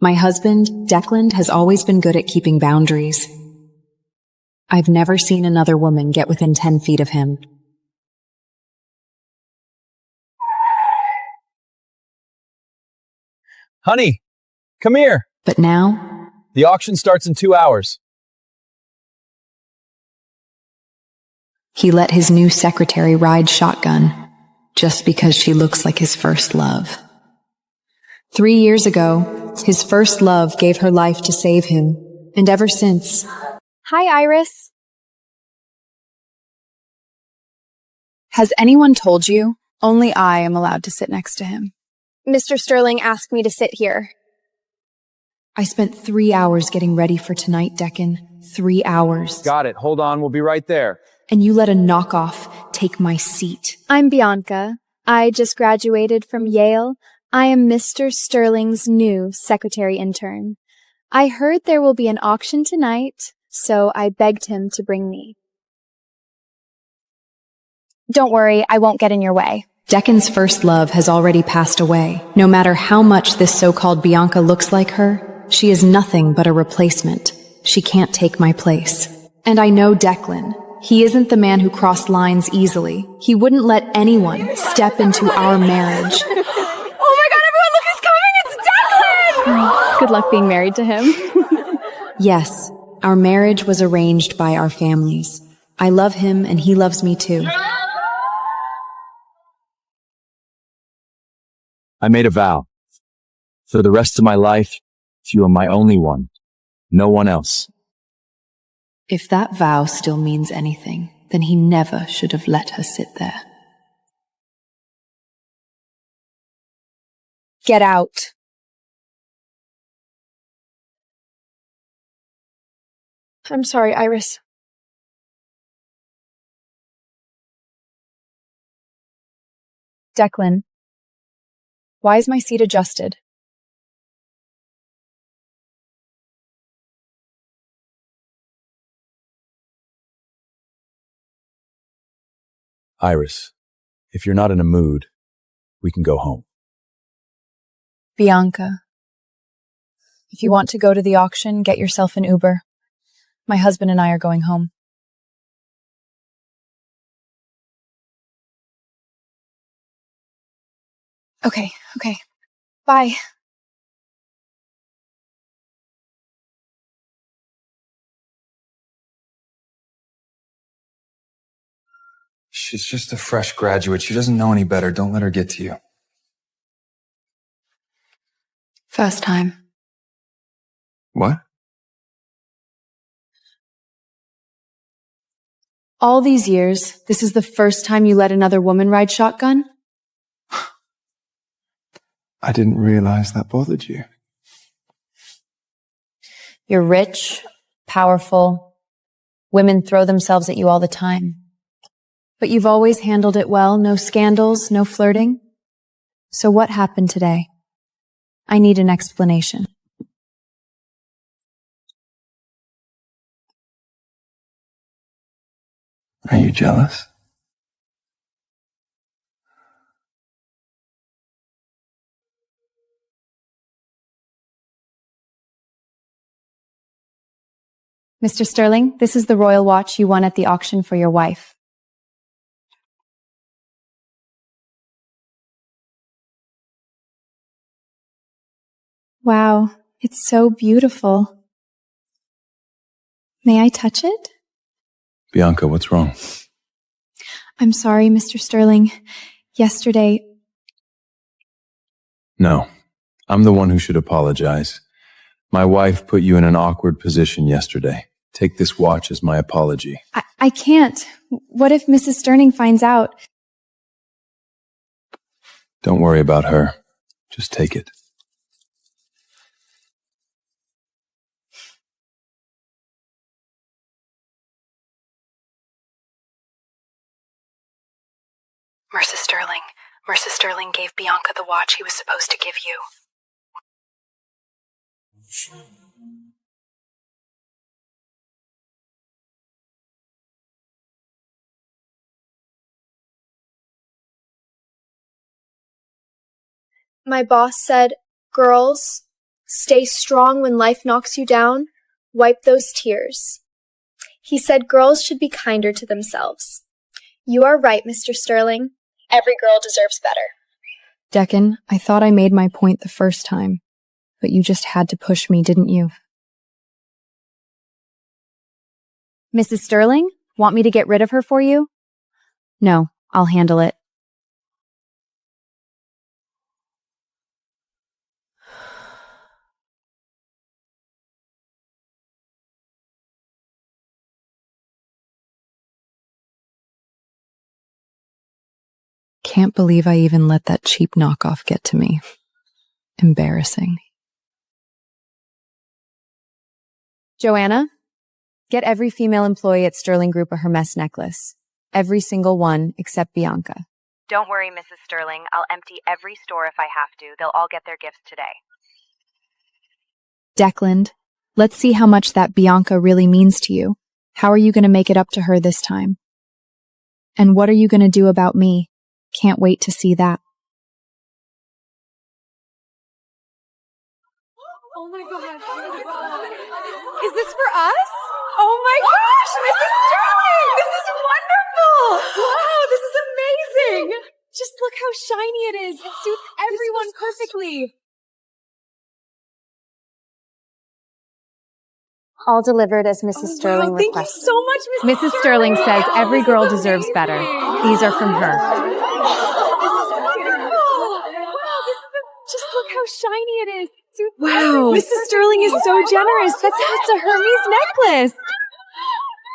My husband, Declan, has always been good at keeping boundaries. I've never seen another woman get within 10 feet of him. Honey, come here. But now, The auction starts in 2 hours. he let his new secretary ride shotgun just because she looks like his first love. 3 years ago, his first love gave her life to save him, and ever since... Hi, Iris. Has anyone told you? Only I am allowed to sit next to him. Mr. Sterling asked me to sit here. I spent 3 hours getting ready for tonight, Declan. 3 hours. Got it. Hold on. We'll be right there. And you let a knockoff take my seat. I'm Bianca. I just graduated from Yale. I am Mr. Sterling's new secretary intern. I heard there will be an auction tonight, so I begged him to bring me. Don't worry, I won't get in your way. Declan's first love has already passed away. No matter how much this so-called Bianca looks like her, she is nothing but a replacement. She can't take my place. And I know Declan. He isn't the man who crossed lines easily. He wouldn't let anyone step into our marriage. Oh my god, everyone, look who's coming! It's Declan! Good luck being married to him. Yes, our marriage was arranged by our families. I love him and he loves me too. I made a vow. For the rest of my life, you are my only one. No one else. If that vow still means anything, then he never should have let her sit there. Get out. I'm sorry, Iris. Declan, why is my seat adjusted? Iris, if you're not in a mood, we can go home. Bianca, if you want to go to the auction, get yourself an Uber. My husband and I are going home. Okay. Bye. She's just a fresh graduate. She doesn't know any better. Don't let her get to you. First time. What? All these years, this is the first time you let another woman ride shotgun? I didn't realize that bothered you. You're rich, powerful. Women throw themselves at you all the time. But you've always handled it well. No scandals, no flirting. So what happened today? I need an explanation. Are you jealous? Mr. Sterling, this is the royal watch you won at the auction for your wife. Wow, it's so beautiful. May I touch it? Bianca, what's wrong? I'm sorry, Mr. Sterling. Yesterday... No, I'm the one who should apologize. My wife put you in an awkward position yesterday. Take this watch as my apology. I can't. What if Mrs. Sterling finds out? Don't worry about her. Just take it. Mercer Sterling gave Bianca the watch he was supposed to give you. My boss said, girls, Stay strong when life knocks you down. Wipe those tears. He said girls should be kinder to themselves. You are right, Mr. Sterling. Every girl deserves better. Deccan, I thought I made my point the first time, but you just had to push me, didn't you? Mrs. Sterling, want me to get rid of her for you? No, I'll handle it. Can't believe I even let that cheap knockoff get to me. Embarrassing. Joanna, get every female employee at Sterling Group a Hermes necklace. Every single one except Bianca. Don't worry, Mrs. Sterling. I'll empty every store if I have to. They'll all get their gifts today. Declan, let's see how much that Bianca really means to you. How are you going to make it up to her this time? And what are you going to do about me? Can't wait to see that. Oh my God. Is this for us? Oh my gosh, Mrs. Sterling! This is wonderful! Wow, this is amazing! Just look how shiny it is. It suits everyone perfectly. All delivered as Mrs. Sterling Thank you requested. so much, Mrs. Sterling says every girl deserves better. These are from her. Just look how shiny it is. Wow, Mrs. Sterling is so generous. That's a Hermes necklace.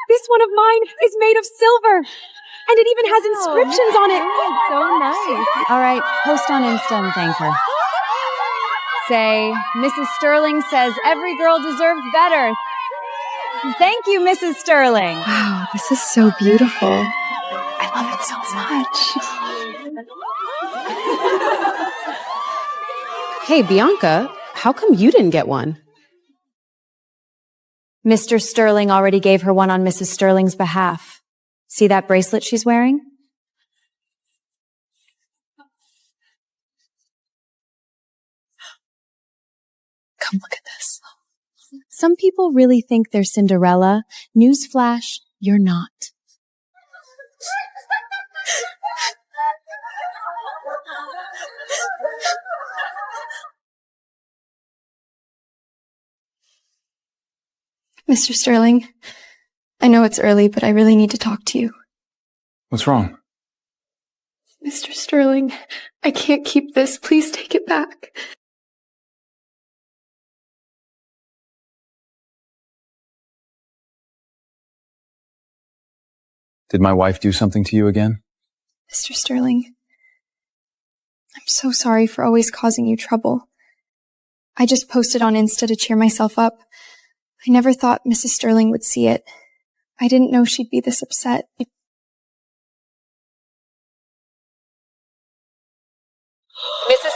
This one of mine is made of silver, and it even has inscriptions on it. So nice. All right, post on Insta and thank her. Say, Mrs. Sterling says every girl deserves better. Thank you, Mrs. Sterling. Wow, this is so beautiful. I love it so much. Hey, Bianca, how come you didn't get one? Mr. Sterling already gave her one on Mrs. Sterling's behalf. See that bracelet she's wearing? Come look at this. Some people really think they're Cinderella. Newsflash, you're not. Mr. Sterling, I know it's early, but I really need to talk to you. What's wrong? Mr. Sterling, I can't keep this. Please take it back. Did my wife do something to you again? Mr. Sterling, I'm so sorry for always causing you trouble. I just posted on Insta to cheer myself up. I never thought Mrs. Sterling would see it. I didn't know she'd be this upset. Mrs.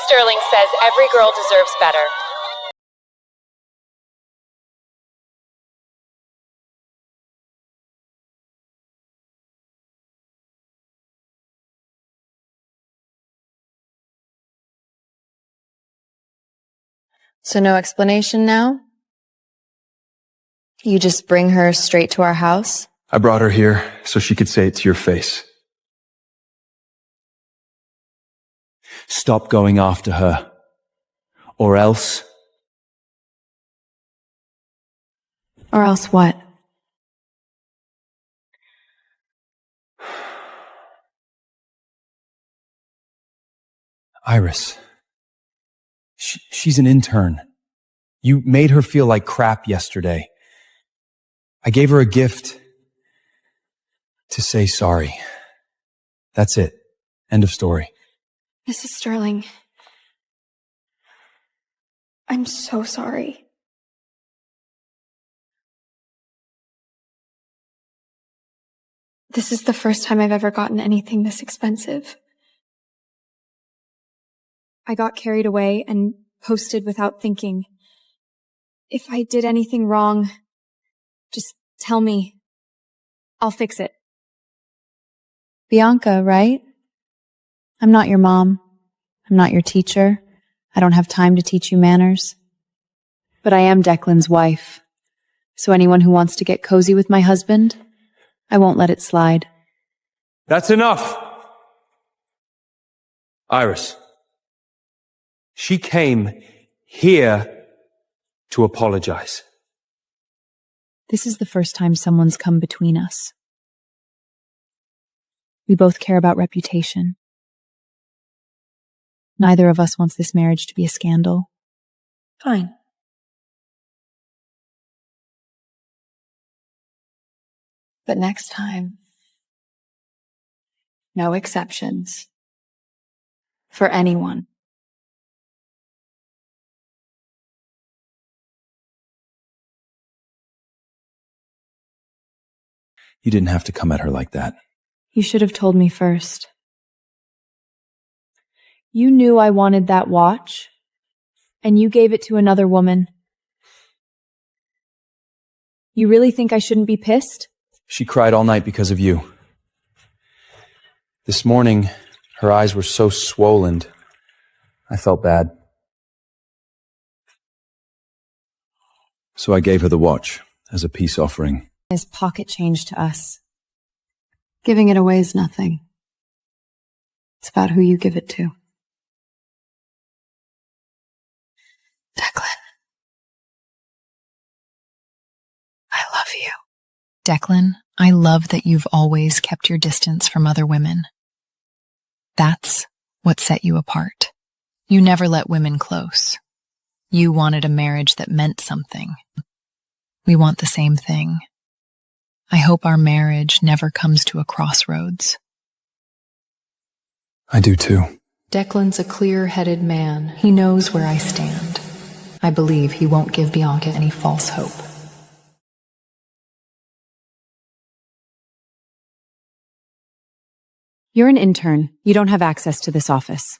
Sterling says every girl deserves better. So no explanation now? You just bring her straight to our house? I brought her here so she could say it to your face. Stop going after her. Or else... Or else what? Iris. She's an intern. You made her feel like crap yesterday. I gave her a gift to say sorry. That's it. End of story. Mrs. Sterling, I'm so sorry. This is the first time I've ever gotten anything this expensive. I got carried away and posted without thinking. If I did anything wrong, just tell me. I'll fix it. Bianca, right? I'm not your mom. I'm not your teacher. I don't have time to teach you manners. But I am Declan's wife. So anyone who wants to get cozy with my husband, I won't let it slide. That's enough! Iris. She came here to apologize. This is the first time someone's come between us. We both care about reputation. Neither of us wants this marriage to be a scandal. Fine. But next time, no exceptions. For anyone. You didn't have to come at her like that. You should have told me first. You knew I wanted that watch, and you gave it to another woman. You really think I shouldn't be pissed? She cried all night because of you. This morning, her eyes were so swollen. I felt bad. So I gave her the watch as a peace offering. As pocket change to us. Giving it away is nothing. It's about who you give it to. Declan. I love you. Declan, I love that you've always kept your distance from other women. That's what set you apart. You never let women close. You wanted a marriage that meant something. We want the same thing. I hope our marriage never comes to a crossroads. I do too. Declan's a clear-headed man. He knows where I stand. I believe he won't give Bianca any false hope. You're an intern. You don't have access to this office.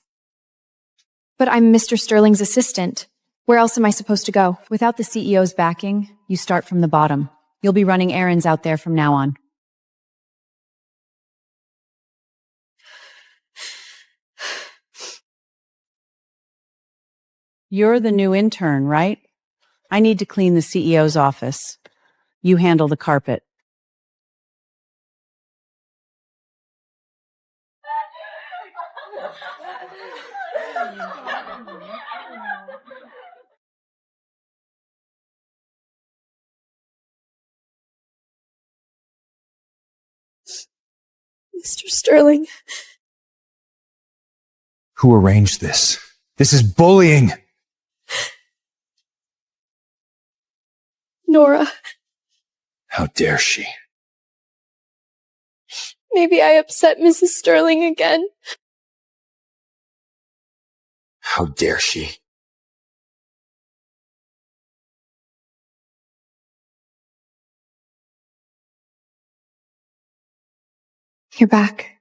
But I'm Mr. Sterling's assistant. Where else am I supposed to go? Without the CEO's backing, you start from the bottom. You'll be running errands out there from now on. You're the new intern, right? I need to clean the CEO's office. You handle the carpet. Mr. Sterling. Who arranged this? This is bullying! Nora. How dare she? Maybe I upset Mrs. Sterling again. How dare she? You're back.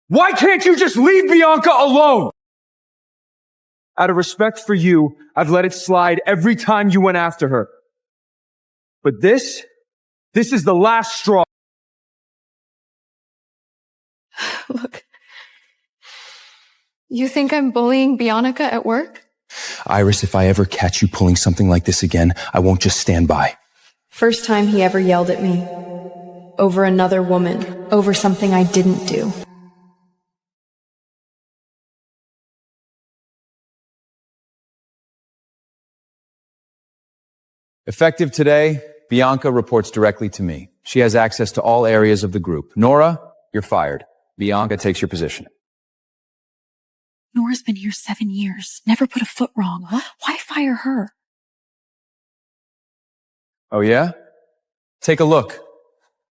Why can't you just leave Bianca alone? Out of respect for you, I've let it slide every time you went after her. But this is the last straw. Look. You think I'm bullying Bianca at work? Iris, if I ever catch you pulling something like this again, I won't just stand by. First time he ever yelled at me. Over another woman. Over something I didn't do. Effective today, Bianca reports directly to me. She has access to all areas of the group. Nora, you're fired. Bianca takes your position. Nora's been here 7 years. Never put a foot wrong. Why fire her? Oh yeah? Take a look.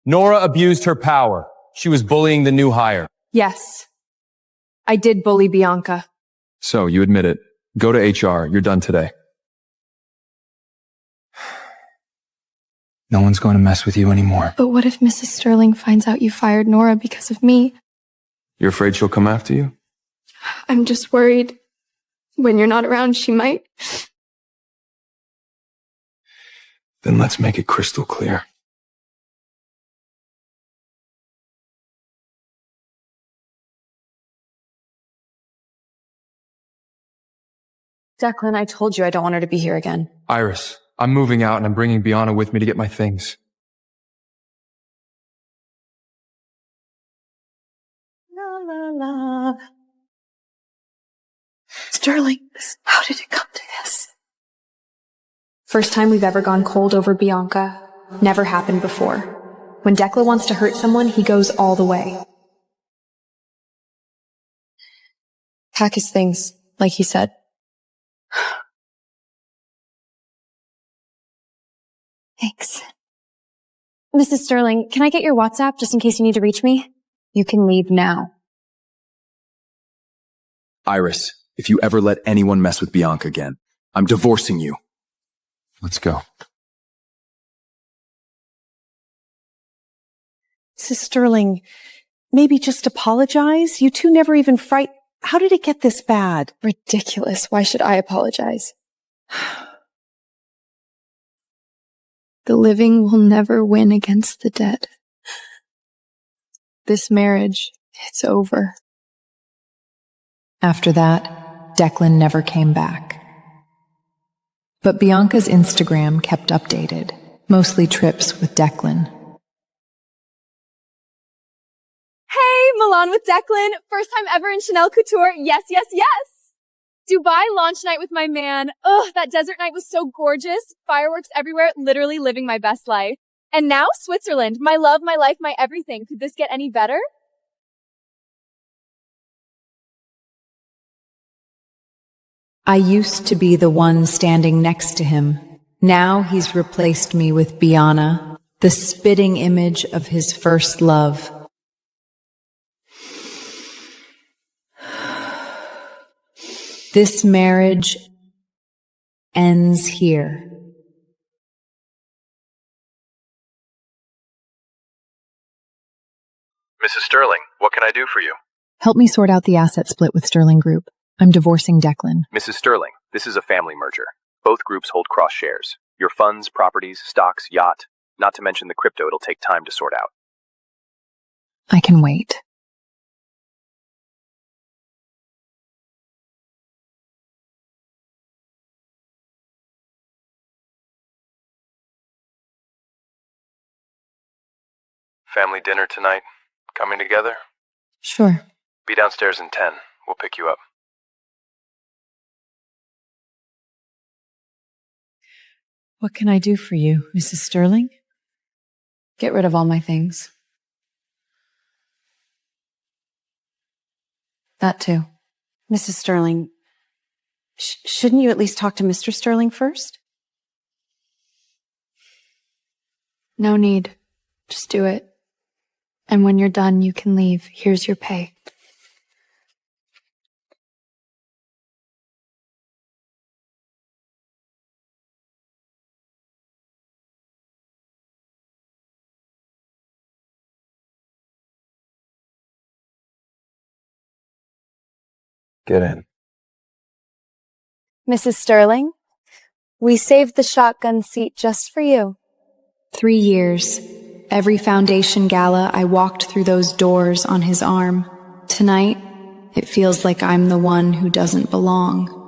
Nora abused her power. She was bullying the new hire. Yes. I did bully Bianca. So, you admit it. Go to HR. You're done today. No one's going to mess with you anymore. But what if Mrs. Sterling finds out you fired Nora because of me? You're afraid she'll come after you? I'm just worried. When you're not around, she might. Then let's make it crystal clear. Declan, I told you I don't want her to be here again. Iris, I'm moving out and I'm bringing Bianca with me to get my things. La la la. Sterling, how did it come to this? First time we've ever gone cold over Bianca. Never happened before. When Declan wants to hurt someone, he goes all the way. Pack his things, like he said. Thanks. Mrs. Sterling, can I get your WhatsApp just in case you need to reach me? You can leave now. Iris, if you ever let anyone mess with Bianca again, I'm divorcing you. Let's go. Mrs. Sterling, maybe just apologize? You two never even How did it get this bad? Ridiculous. Why should I apologize? The living will never win against the dead. This marriage, it's over. After that, Declan never came back. But Bianca's Instagram kept updated, mostly trips with Declan. Hey, Milan with Declan. First time ever in Chanel Couture. Yes, yes, yes. Dubai launch night with my man. Ugh, that desert night was so gorgeous. Fireworks everywhere, literally living my best life. And now Switzerland. My love, my life, my everything. Could this get any better? I used to be the one standing next to him. Now he's replaced me with Bianca, the spitting image of his first love. This marriage ends here. Mrs. Sterling, what can I do for you? Help me sort out the asset split with Sterling Group. I'm divorcing Declan. Mrs. Sterling, this is a family merger. Both groups hold cross shares. Your funds, properties, stocks, yacht, not to mention the crypto it'll take time to sort out. I can wait. Family dinner tonight. Coming together? Sure. Be downstairs in 10. We'll pick you up. What can I do for you, Mrs. Sterling? Get rid of all my things. That too. Mrs. Sterling, shouldn't you at least talk to Mr. Sterling first? No need. Just do it. And when you're done, you can leave. Here's your pay. Get in. Mrs. Sterling, we saved the shotgun seat just for you. 3 years. Every foundation gala, I walked through those doors on his arm. Tonight, it feels like I'm the one who doesn't belong.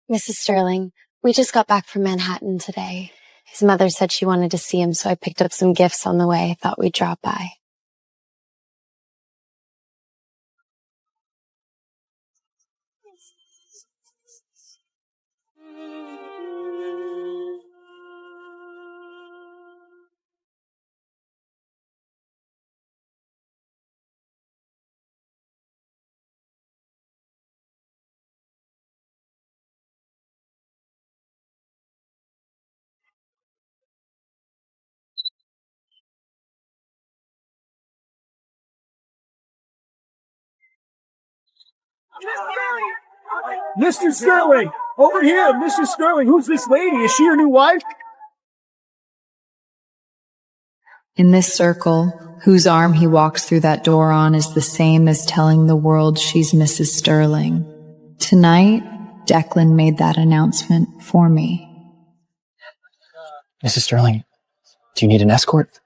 Mrs. Sterling, we just got back from Manhattan today. His mother said she wanted to see him, so I picked up some gifts on the way. Thought we'd drop by. Mr. Sterling! Over here, Mr. Sterling! Who's this lady? Is she your new wife? In this circle, whose arm he walks through that door on is the same as telling the world she's Mrs. Sterling. Tonight, Declan made that announcement for me. Mrs. Sterling, do you need an escort?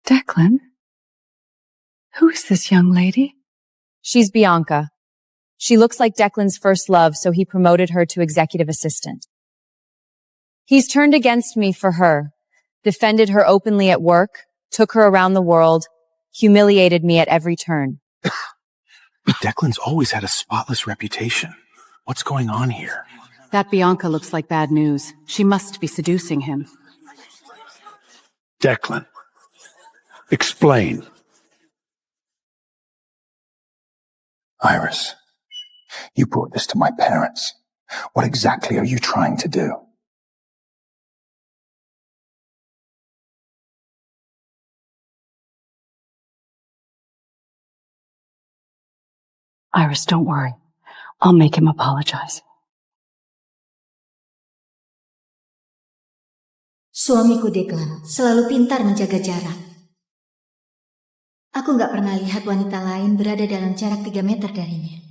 Declan? Who is this young lady? She's Bianca. She looks like Declan's first love, so he promoted her to executive assistant. He's turned against me for her, defended her openly at work, took her around the world, humiliated me at every turn. Declan's always had a spotless reputation. What's going on here? That Bianca looks like bad news. She must be seducing him. Declan, explain. Iris, you brought this to my parents. What exactly are you trying to do? Iris, don't worry. I'll make him apologize. Suamiku Declan selalu pintar menjaga jarak. Aku nggak pernah lihat wanita lain berada dalam jarak 3 meter darinya.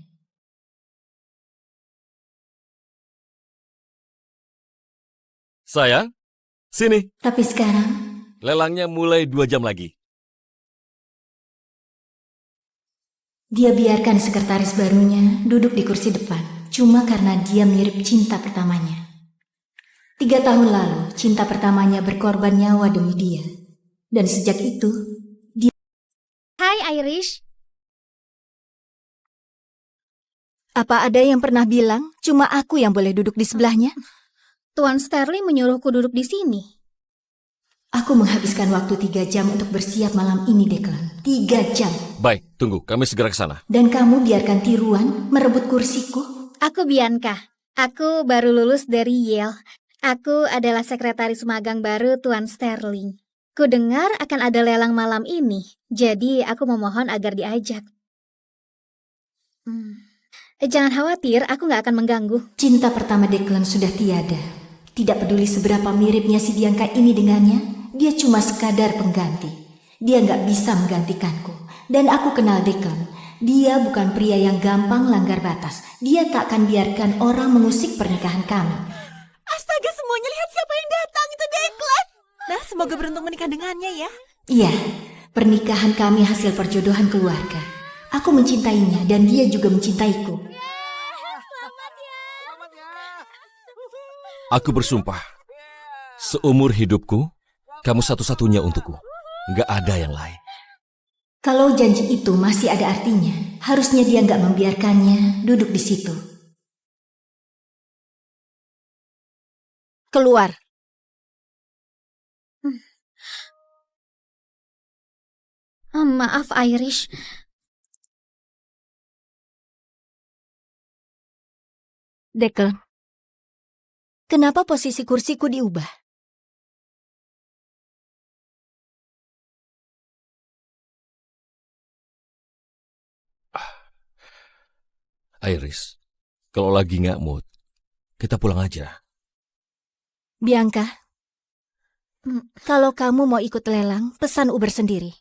Sayang, sini. Tapi sekarang, Lelangnya mulai 2 jam lagi. dia biarkan sekretaris barunya duduk di kursi depan, cuma karena dia mirip cinta pertamanya. 3 tahun lalu, cinta pertamanya berkorban nyawa demi dia. Dan sejak itu, dia... Hai Irish. Apa ada yang pernah bilang, cuma aku yang boleh duduk di sebelahnya? Tuan Sterling menyuruhku duduk di sini. Aku menghabiskan waktu 3 jam untuk bersiap malam ini, Declan. 3 jam. Baik, tunggu. Kami segera ke sana. Dan kamu biarkan tiruan merebut kursiku? Aku Bianca. Aku baru lulus dari Yale. Aku adalah sekretaris magang baru Tuan Sterling. Ku dengar akan ada lelang malam ini, jadi aku memohon agar diajak. Jangan khawatir, aku nggak akan mengganggu. Cinta pertama Declan sudah tiada. Tidak peduli seberapa miripnya si Bianca ini dengannya, dia cuma sekadar pengganti. Dia nggak bisa menggantikanku. Dan aku kenal Declan. Dia bukan pria yang gampang langgar batas. Dia tak akan biarkan orang mengusik pernikahan kami. Astaga, semuanya lihat siapa yang datang, itu Declan. Nah, semoga beruntung menikah dengannya ya. Iya, pernikahan kami hasil perjodohan keluarga. Aku mencintainya dan dia juga mencintaiku. Aku bersumpah, seumur hidupku, kamu satu-satunya untukku. Nggak ada yang lain. Kalau janji itu masih ada artinya, harusnya dia nggak membiarkannya duduk di situ. Keluar. Maaf, Irish. Declan, kenapa posisi kursiku diubah? Iris, kalau lagi nggak mood, kita pulang aja. Bianca, kalau kamu mau ikut lelang, pesan Uber sendiri.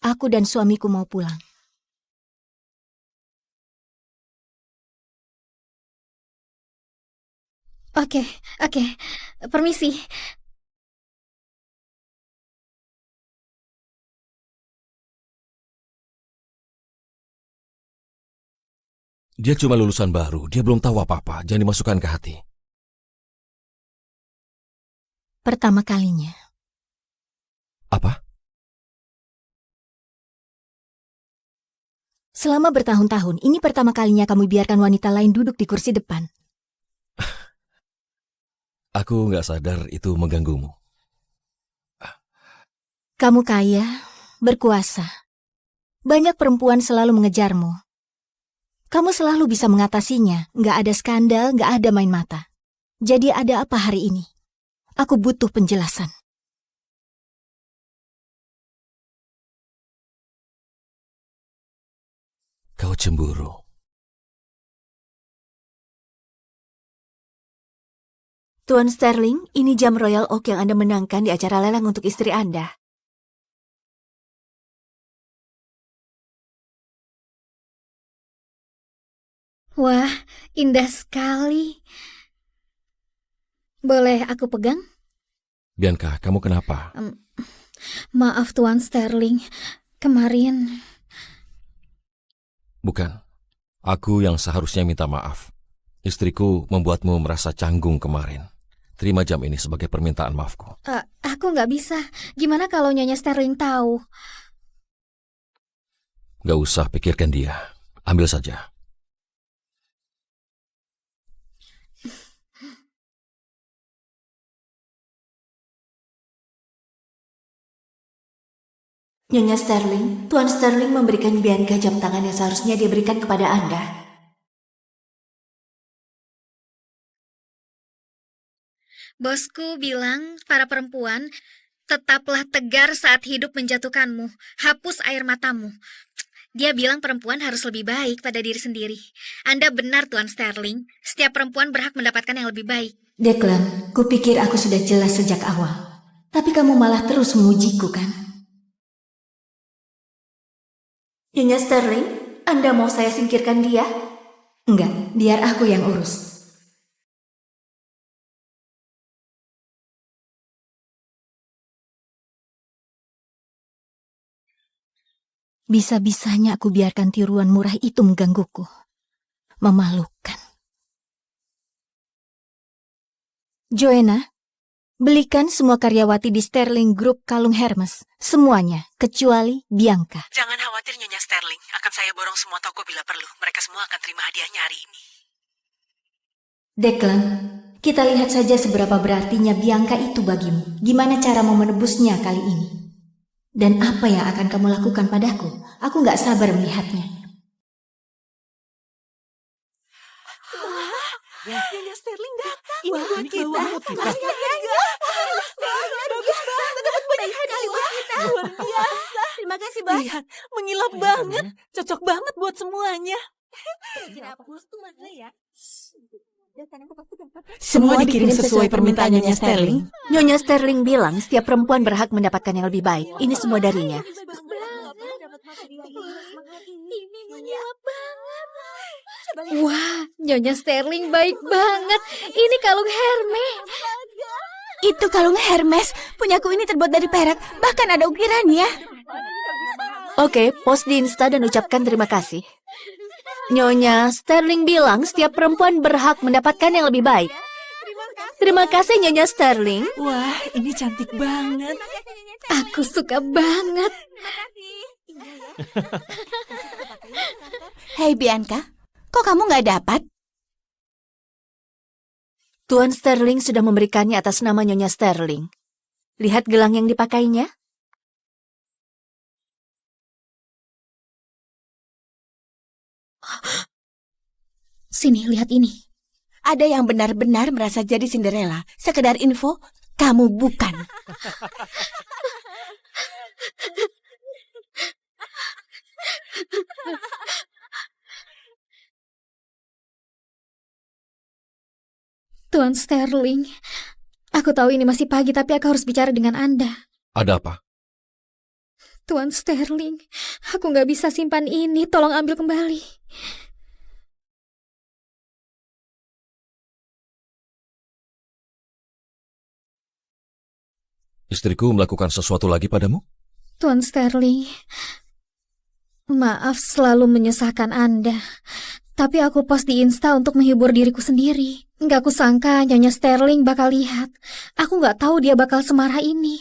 Aku dan suamiku mau pulang. Oke. Permisi. Dia cuma lulusan baru, dia belum tahu apa-apa, jangan dimasukkan ke hati. Pertama kalinya. Apa? Selama bertahun-tahun, ini pertama kalinya kamu biarkan wanita lain duduk di kursi depan. Aku nggak sadar itu mengganggumu. Kamu kaya, berkuasa. Banyak perempuan selalu mengejarmu. Kamu selalu bisa mengatasinya, nggak ada skandal, nggak ada main mata. Jadi ada apa hari ini? Aku butuh penjelasan. Kau cemburu. Tuan Sterling, ini jam Royal Oak yang Anda menangkan di acara lelang untuk istri Anda. Wah, indah sekali. Boleh aku pegang? Bianca, kamu kenapa? Maaf Tuan Sterling, kemarin... Bukan, aku yang seharusnya minta maaf. Istriku membuatmu merasa canggung kemarin. Terima jam ini sebagai permintaan maafku. Aku nggak bisa. Gimana kalau Nyonya Sterling tahu? Gak usah pikirkan dia. Ambil saja. Nyonya Sterling, Tuan Sterling memberikan Bianca jam tangan yang seharusnya dia berikan kepada Anda. Bosku bilang, para perempuan, tetaplah tegar saat hidup menjatuhkanmu. Hapus air matamu. Dia bilang perempuan harus lebih baik pada diri sendiri. Anda benar, Tuan Sterling. Setiap perempuan berhak mendapatkan yang lebih baik. Declan, kupikir aku sudah jelas sejak awal. Tapi kamu malah terus mengujiku, kan? Nyonya Sterling, Anda mau saya singkirkan dia? Enggak, biar aku yang urus. Bisa-bisanya aku biarkan tiruan murah itu menggangguku. Memalukan. Joanna, belikan semua karyawati di Sterling Group kalung Hermes. Semuanya, kecuali Bianca. Jangan khawatir Nyonya Sterling. Akan saya borong semua toko bila perlu. Mereka semua akan terima hadiahnya hari ini. Declan, kita lihat saja seberapa berartinya Bianca itu bagimu. Gimana caramu menebusnya kali ini? Dan apa yang akan kamu lakukan padaku? Aku gak sabar melihatnya. Nyonya Sterling datang. Ini buat kita. Bagus banget. Dapat banyak hadiah. Luar biasa. Terima kasih, Bos. Lihat, mengilap banget. Cocok banget buat semuanya. Semua dikirim sesuai permintaan Nyonya Sterling. Nyonya Sterling bilang setiap perempuan berhak mendapatkan yang lebih baik. Ini semua darinya. Wah, Nyonya Sterling baik banget. Ini kalung Hermes. Itu kalung Hermes. Punyaku ini terbuat dari perak. Bahkan ada ukirannya. Oke, post di Insta dan ucapkan terima kasih. Nyonya Sterling bilang setiap perempuan berhak mendapatkan yang lebih baik. Terima kasih Nyonya Sterling. Wah, ini cantik banget. Aku suka banget. Hei Bianca, kok kamu nggak dapat? Tuan Sterling sudah memberikannya atas nama Nyonya Sterling. Lihat gelang yang dipakainya. Sini, lihat ini. Ada yang benar-benar merasa jadi Cinderella. Sekedar info, kamu bukan. Tuan Sterling, aku tahu ini masih pagi, tapi aku harus bicara dengan Anda. Ada apa? Tuan Sterling, aku nggak bisa simpan ini. Tolong ambil kembali. Istriku melakukan sesuatu lagi padamu? Tuan Sterling, maaf selalu menyusahkan Anda. Tapi aku post di Insta untuk menghibur diriku sendiri. Nggak kusangka Nyonya Sterling bakal lihat. Aku nggak tahu dia bakal semarah ini.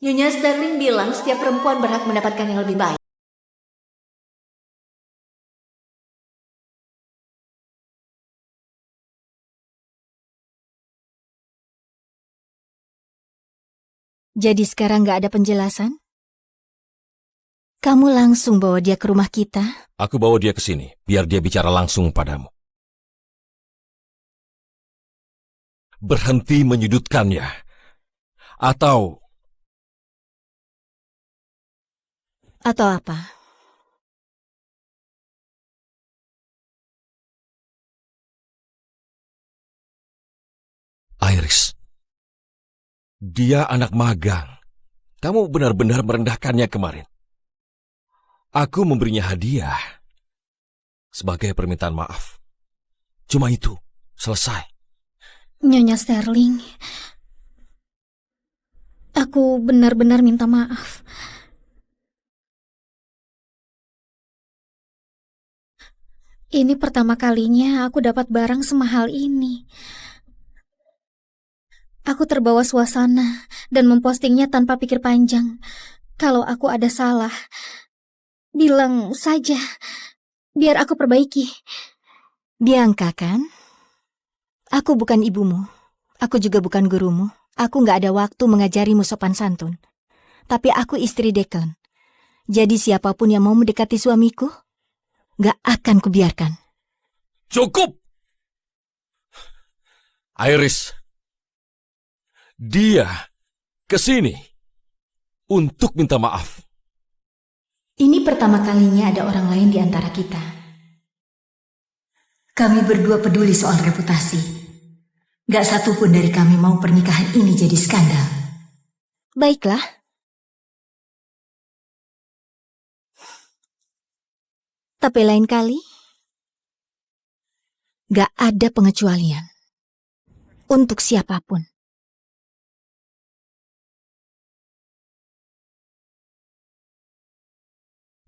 Nyonya Sterling bilang setiap perempuan berhak mendapatkan yang lebih baik. Jadi sekarang nggak ada penjelasan? Kamu langsung bawa dia ke rumah kita? Aku bawa dia ke sini, biar dia bicara langsung padamu. Berhenti menyudutkannya. Atau apa? Iris, dia anak magang. Kamu benar-benar merendahkannya kemarin. Aku memberinya hadiah sebagai permintaan maaf. Cuma itu, selesai. Nyonya Sterling, aku benar-benar minta maaf. Ini pertama kalinya aku dapat barang semahal ini. Aku terbawa suasana dan mempostingnya tanpa pikir panjang. Kalau aku ada salah, bilang saja, biar aku perbaiki. Bianca kan? Aku bukan ibumu. Aku juga bukan gurumu. Aku gak ada waktu mengajarimu sopan santun. Tapi aku istri Declan. Jadi siapapun yang mau mendekati suamiku, gak akan kubiarkan. Cukup! Iris, dia kesini untuk minta maaf. Ini pertama kalinya ada orang lain di antara kita. Kami berdua peduli soal reputasi. Gak satupun dari kami mau pernikahan ini jadi skandal. Baiklah. Tapi lain kali, gak ada pengecualian. Untuk siapapun.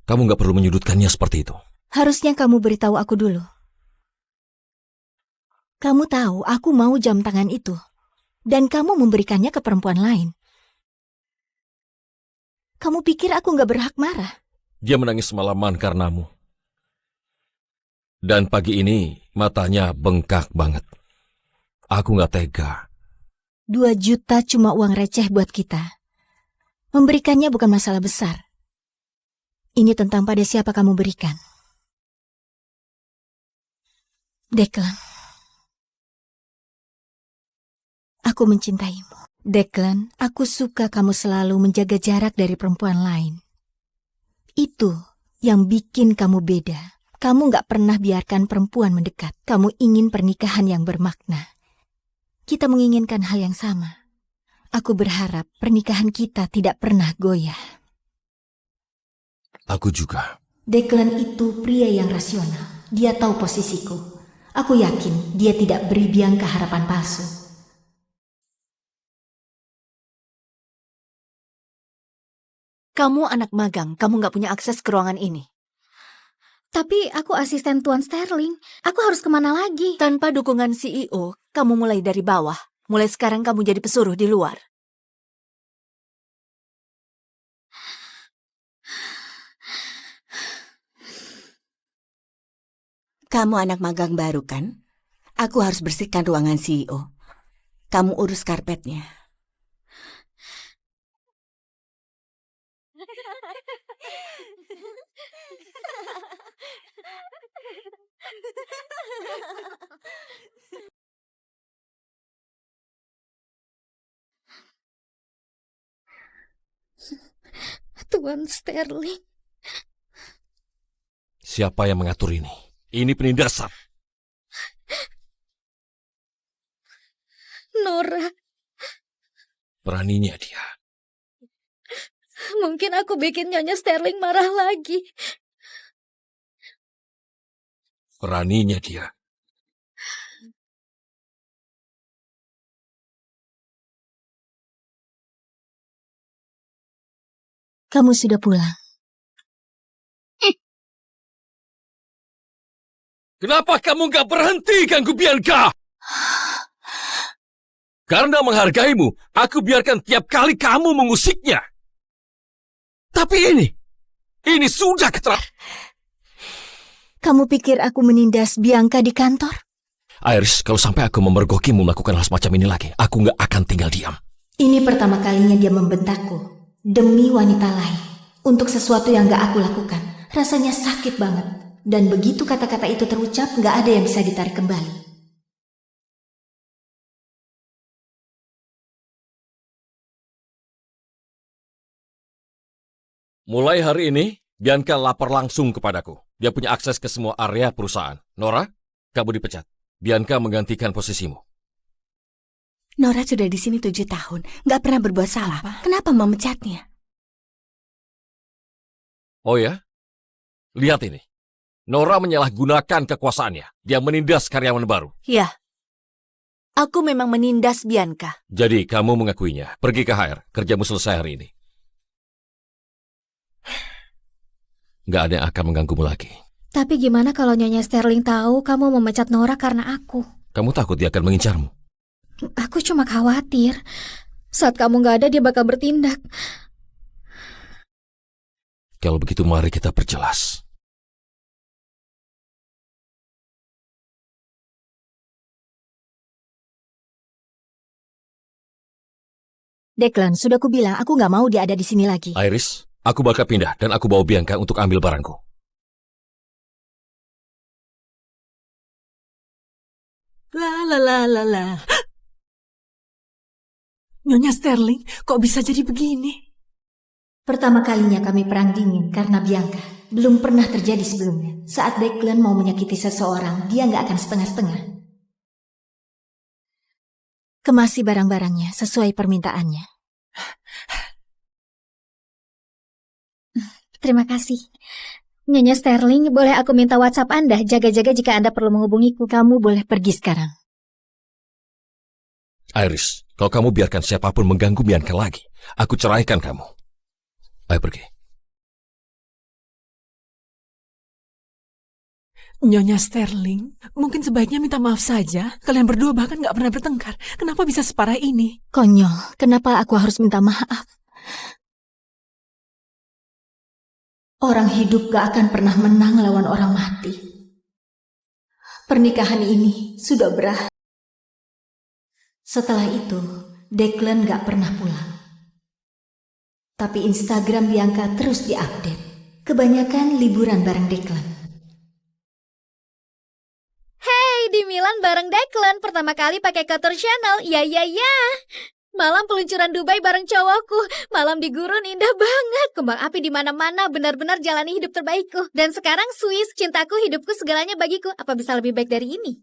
Kamu gak perlu menyudutkannya seperti itu. Harusnya kamu beritahu aku dulu. Kamu tahu aku mau jam tangan itu. Dan kamu memberikannya ke perempuan lain. Kamu pikir aku gak berhak marah? Dia menangis semalaman karenamu. Dan pagi ini matanya bengkak banget. Aku gak tega. 2 juta cuma uang receh buat kita. Memberikannya bukan masalah besar. Ini tentang pada siapa kamu berikan. Declan. Aku mencintaimu. Declan, aku suka kamu selalu menjaga jarak dari perempuan lain. Itu yang bikin kamu beda. Kamu gak pernah biarkan perempuan mendekat. Kamu ingin pernikahan yang bermakna. Kita menginginkan hal yang sama. Aku berharap pernikahan kita tidak pernah goyah. Aku juga. Declan itu pria yang rasional. Dia tahu posisiku. Aku yakin dia tidak beri Bianca harapan palsu. Kamu anak magang, kamu gak punya akses ke ruangan ini. Tapi aku asisten Tuan Sterling. Aku harus kemana lagi? Tanpa dukungan CEO, kamu mulai dari bawah. Mulai sekarang kamu jadi pesuruh di luar. Kamu anak magang baru kan? Aku harus bersihkan ruangan CEO. Kamu urus karpetnya. Tuan Sterling. Siapa yang mengatur ini? Ini penindasan. Nora. Beraninya dia. Mungkin aku bikin Nyonya Sterling marah lagi. Beraninya dia. Kamu sudah pulang. Kenapa kamu gak berhenti ganggu Bianca? Karena menghargaimu, aku biarkan tiap kali kamu mengusiknya. Tapi ini sudah keterlaluan. Kamu pikir aku menindas Bianca di kantor? Iris, kalau sampai aku memergokimu melakukan hal semacam ini lagi, aku gak akan tinggal diam. Ini pertama kalinya dia membentakku. Demi wanita lain. Untuk sesuatu yang gak aku lakukan. Rasanya sakit banget. Dan begitu kata-kata itu terucap, gak ada yang bisa ditarik kembali. Mulai hari ini, Bianca lapor langsung kepadaku. Dia punya akses ke semua area perusahaan. Nora, kamu dipecat. Bianca menggantikan posisimu. Nora sudah di sini 7 tahun, nggak pernah berbuat salah. Kenapa memecatnya? Oh ya? Lihat ini. Nora menyalahgunakan kekuasaannya. Dia menindas karyawan baru. Ya, aku memang menindas Bianca. Jadi kamu mengakuinya. Pergi ke HR. Kerjamu selesai hari ini. Nggak ada yang akan mengganggumu lagi. Tapi gimana kalau Nyonya Sterling tahu kamu memecat Nora karena aku? Kamu takut dia akan mengincarmu? Aku cuma khawatir. Saat kamu nggak ada, dia bakal bertindak. Kalau begitu, mari kita perjelas. Declan, sudah kubilang aku nggak mau dia ada di sini lagi. Iris, aku bakal pindah dan aku bawa Bianca untuk ambil barangku. La. Nyonya Sterling, kok bisa jadi begini? Pertama kalinya kami perang dingin karena Bianca. Belum pernah terjadi sebelumnya. Saat Declan mau menyakiti seseorang, dia nggak akan setengah-setengah. Kemasi barang-barangnya sesuai permintaannya. Terima kasih. Nyonya Sterling, boleh aku minta WhatsApp Anda? Jaga-jaga jika Anda perlu menghubungiku. Kamu boleh pergi sekarang. Iris, kalau kamu biarkan siapapun mengganggu Bianca lagi, aku ceraikan kamu. Ayo pergi. Nyonya Sterling, mungkin sebaiknya minta maaf saja. Kalian berdua bahkan nggak pernah bertengkar. Kenapa bisa separah ini? Konyol, kenapa aku harus minta maaf? Orang hidup gak akan pernah menang lawan orang mati. Pernikahan ini sudah berakhir. Setelah itu, Declan gak pernah pulang. Tapi Instagram Bianca terus diupdate. Kebanyakan liburan bareng Declan. Hey, di Milan bareng Declan. Pertama kali pakai Couture Channel. Ya. Malam peluncuran Dubai bareng cowokku. Malam di gurun indah banget. Kembang api di mana-mana, benar-benar jalani hidup terbaikku. Dan sekarang Swiss, cintaku, hidupku, segalanya bagiku. Apa bisa lebih baik dari ini?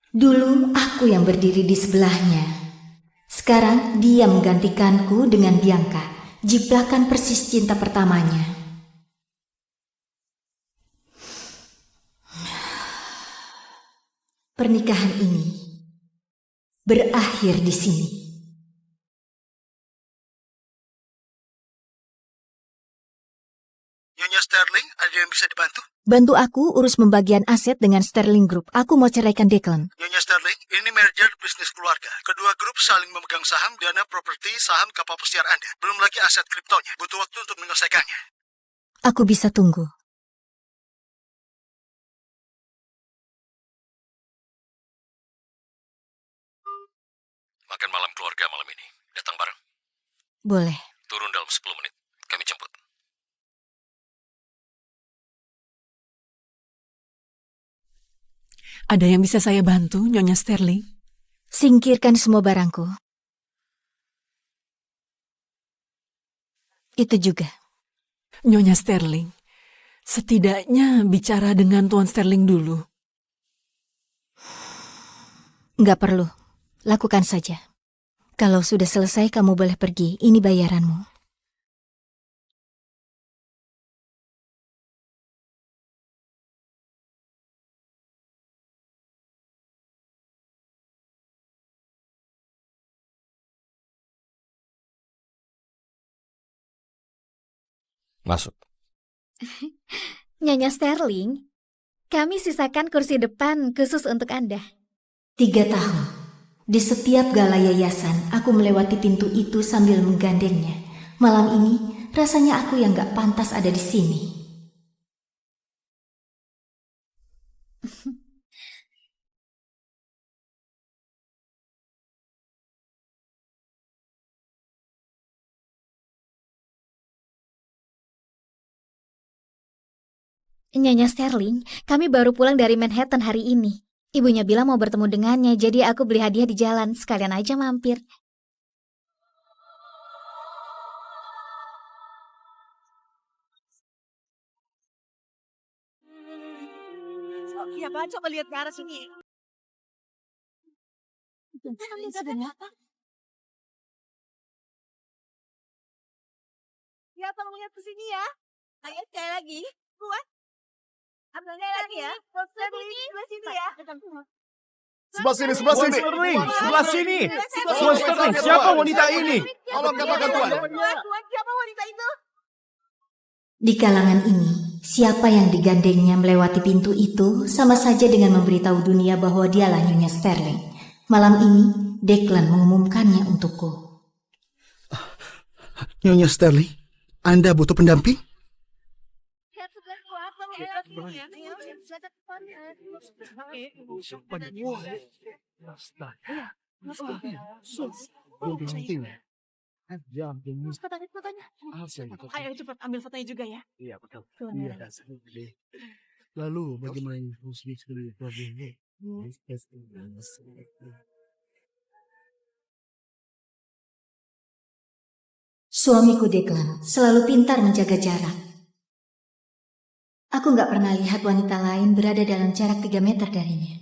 Dulu aku yang berdiri di sebelahnya. Sekarang dia menggantikanku dengan Bianca. Jiplakan persis cinta pertamanya. Pernikahan ini berakhir di sini. Nyonya Sterling, ada yang bisa dibantu? Bantu aku urus pembagian aset dengan Sterling Group. Aku mau ceraikan Declan. Nyonya Sterling, ini merger bisnis keluarga. Kedua grup saling memegang saham, dana properti, saham kapal pesiar Anda. Belum lagi aset kriptonya. Butuh waktu untuk menyelesaikannya. Aku bisa tunggu. Makan malam keluarga malam ini. Datang bareng. Boleh. Turun dalam 10 menit. Kami jemput. Ada yang bisa saya bantu, Nyonya Sterling? Singkirkan semua barangku. Itu juga. Nyonya Sterling, setidaknya bicara dengan Tuan Sterling dulu. Nggak perlu. Lakukan saja. Kalau sudah selesai, kamu boleh pergi. Ini bayaranmu. Masuk. Nyonya Sterling, kami sisakan kursi depan khusus untuk Anda. 3 tahun. Di setiap gala yayasan, aku melewati pintu itu sambil menggandengnya. Malam ini, rasanya aku yang gak pantas ada di sini. Nyonya Sterling, kami baru pulang dari Manhattan hari ini. Ibunya bilang mau bertemu dengannya, jadi aku beli hadiah di jalan. Sekalian aja mampir. Iya, Pak. Coba lihat ke arah sini. Apa? Ya, tolong lihat ke sini ya. Ayo, sekali lagi. Kuat. Ambil lagi ya. Sebelah sini ya. Sebelah sini. Sebelah sini. Tuan Sterling, siapa wanita ini? Tolong katakan Tuan. Tuan, siapa wanita itu? Di kalangan ini, siapa yang digandengnya melewati pintu itu sama saja dengan memberitahu dunia bahwa dialah Nyonya Sterling. Malam ini, Declan mengumumkannya untukku. Nyonya Sterling, Anda butuh pendamping? Ayo cepat ambil fotonya juga ya. Iya, betul. Iya. Lalu bagaimana musik ini? Suamiku Declan selalu pintar menjaga jarak. Aku nggak pernah lihat wanita lain berada dalam jarak 3 meter darinya.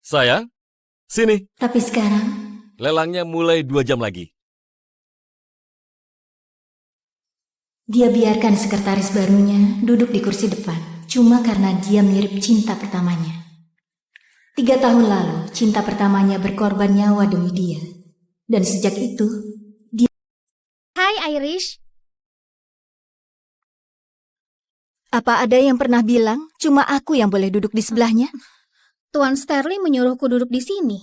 Sayang, sini. Tapi sekarang, Lelangnya mulai 2 jam lagi. dia biarkan sekretaris barunya duduk di kursi depan cuma karena dia mirip cinta pertamanya. 3 tahun lalu, cinta pertamanya berkorban nyawa demi dia. Dan sejak itu, dia... Hai Irish. Apa ada yang pernah bilang cuma aku yang boleh duduk di sebelahnya? Tuan Sterling menyuruhku duduk di sini.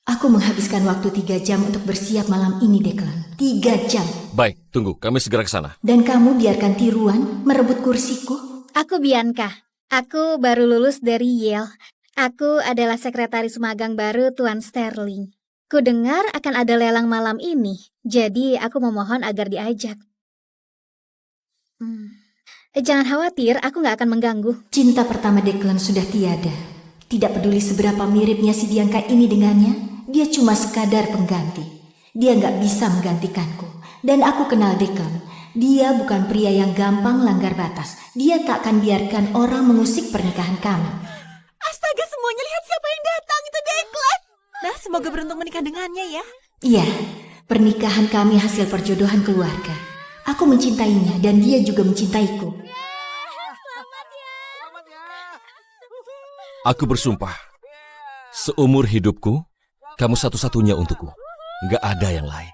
Aku menghabiskan waktu 3 jam untuk bersiap malam ini, Declan. 3 jam. Baik, tunggu. Kami segera ke sana. Dan kamu biarkan tiruan merebut kursiku? Aku Bianca. Aku baru lulus dari Yale. Aku adalah sekretaris magang baru Tuan Sterling. Ku dengar akan ada lelang malam ini, jadi aku memohon agar diajak. Jangan khawatir, aku nggak akan mengganggu. Cinta pertama Declan sudah tiada. Tidak peduli seberapa miripnya si Bianca ini dengannya, dia cuma sekadar pengganti. Dia nggak bisa menggantikanku. Dan aku kenal Declan. Dia bukan pria yang gampang langgar batas. Dia tak akan biarkan orang mengusik pernikahan kami. Astaga, semuanya lihat siapa yang datang. Itu Declan. Nah, semoga beruntung menikah dengannya ya. Iya, pernikahan kami hasil perjodohan keluarga. Aku mencintainya dan dia juga mencintaiku. Aku bersumpah, seumur hidupku, kamu satu-satunya untukku. Nggak ada yang lain.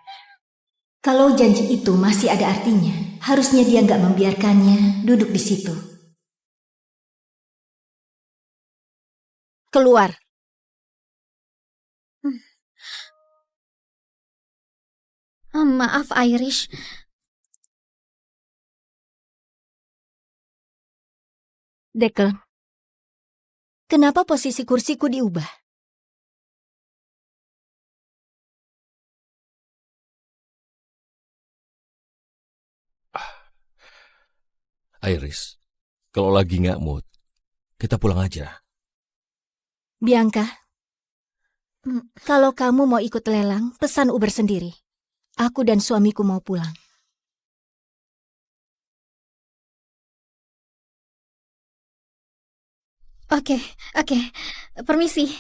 Kalau janji itu masih ada artinya, harusnya dia nggak membiarkannya duduk di situ. Keluar. Maaf Irish. Declan, kenapa posisi kursiku diubah? Iris, kalau lagi nggak mood, kita pulang aja. Bianca, kalau kamu mau ikut lelang, pesan Uber sendiri. Aku dan suamiku mau pulang. Oke. Permisi.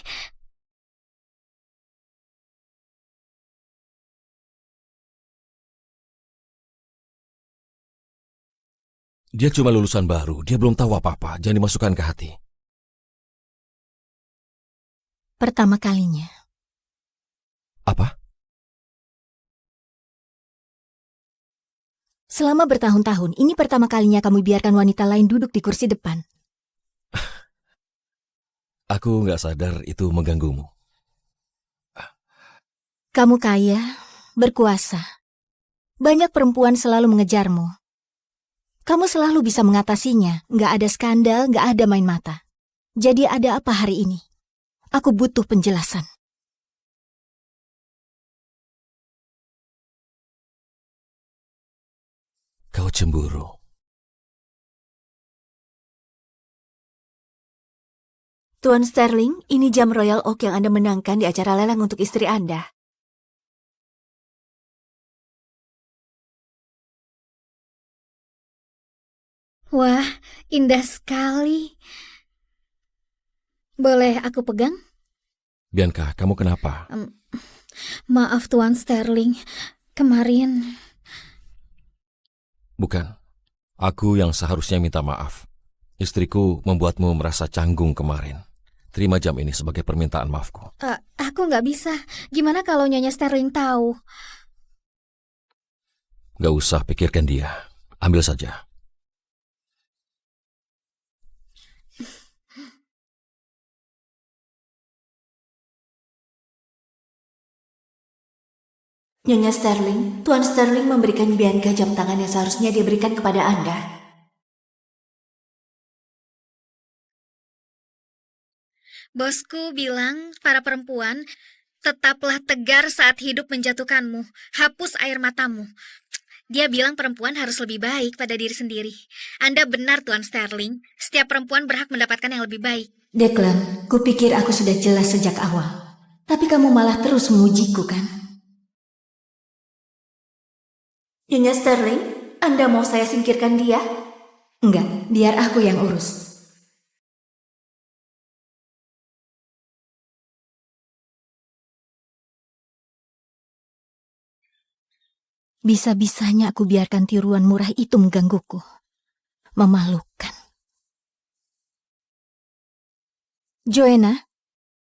Dia cuma lulusan baru, dia belum tahu apa-apa, jangan dimasukkan ke hati. Pertama kalinya. Apa? Selama bertahun-tahun, ini pertama kalinya kamu biarkan wanita lain duduk di kursi depan. Aku nggak sadar itu mengganggumu. Kamu kaya, berkuasa. Banyak perempuan selalu mengejarmu. Kamu selalu bisa mengatasinya, nggak ada skandal, nggak ada main mata. Jadi ada apa hari ini? Aku butuh penjelasan. cemburu. Tuan Sterling, ini jam Royal Oak yang Anda menangkan di acara lelang untuk istri Anda. Wah, indah sekali. Boleh aku pegang? Bianca, kamu kenapa? Maaf Tuan Sterling, kemarin... Bukan, aku yang seharusnya minta maaf. Istriku membuatmu merasa canggung kemarin. Terima jam ini sebagai permintaan maafku. Aku nggak bisa. Gimana kalau Nyonya Sterling tahu? Gak usah pikirkan dia. Ambil saja. Nyonya Sterling, Tuan Sterling memberikan Bianca jam tangan yang seharusnya dia berikan kepada Anda. Bosku bilang, para perempuan, tetaplah tegar saat hidup menjatuhkanmu. Hapus air matamu. Dia bilang perempuan harus lebih baik pada diri sendiri. Anda benar, Tuan Sterling. Setiap perempuan berhak mendapatkan yang lebih baik. Declan, kupikir aku sudah jelas sejak awal. Tapi kamu malah terus mengujiku, kan? Nyonya Sterling, Anda mau saya singkirkan dia? Enggak, biar aku yang urus. Bisa-bisanya aku biarkan tiruan murah itu menggangguku. Memalukan. Joanna,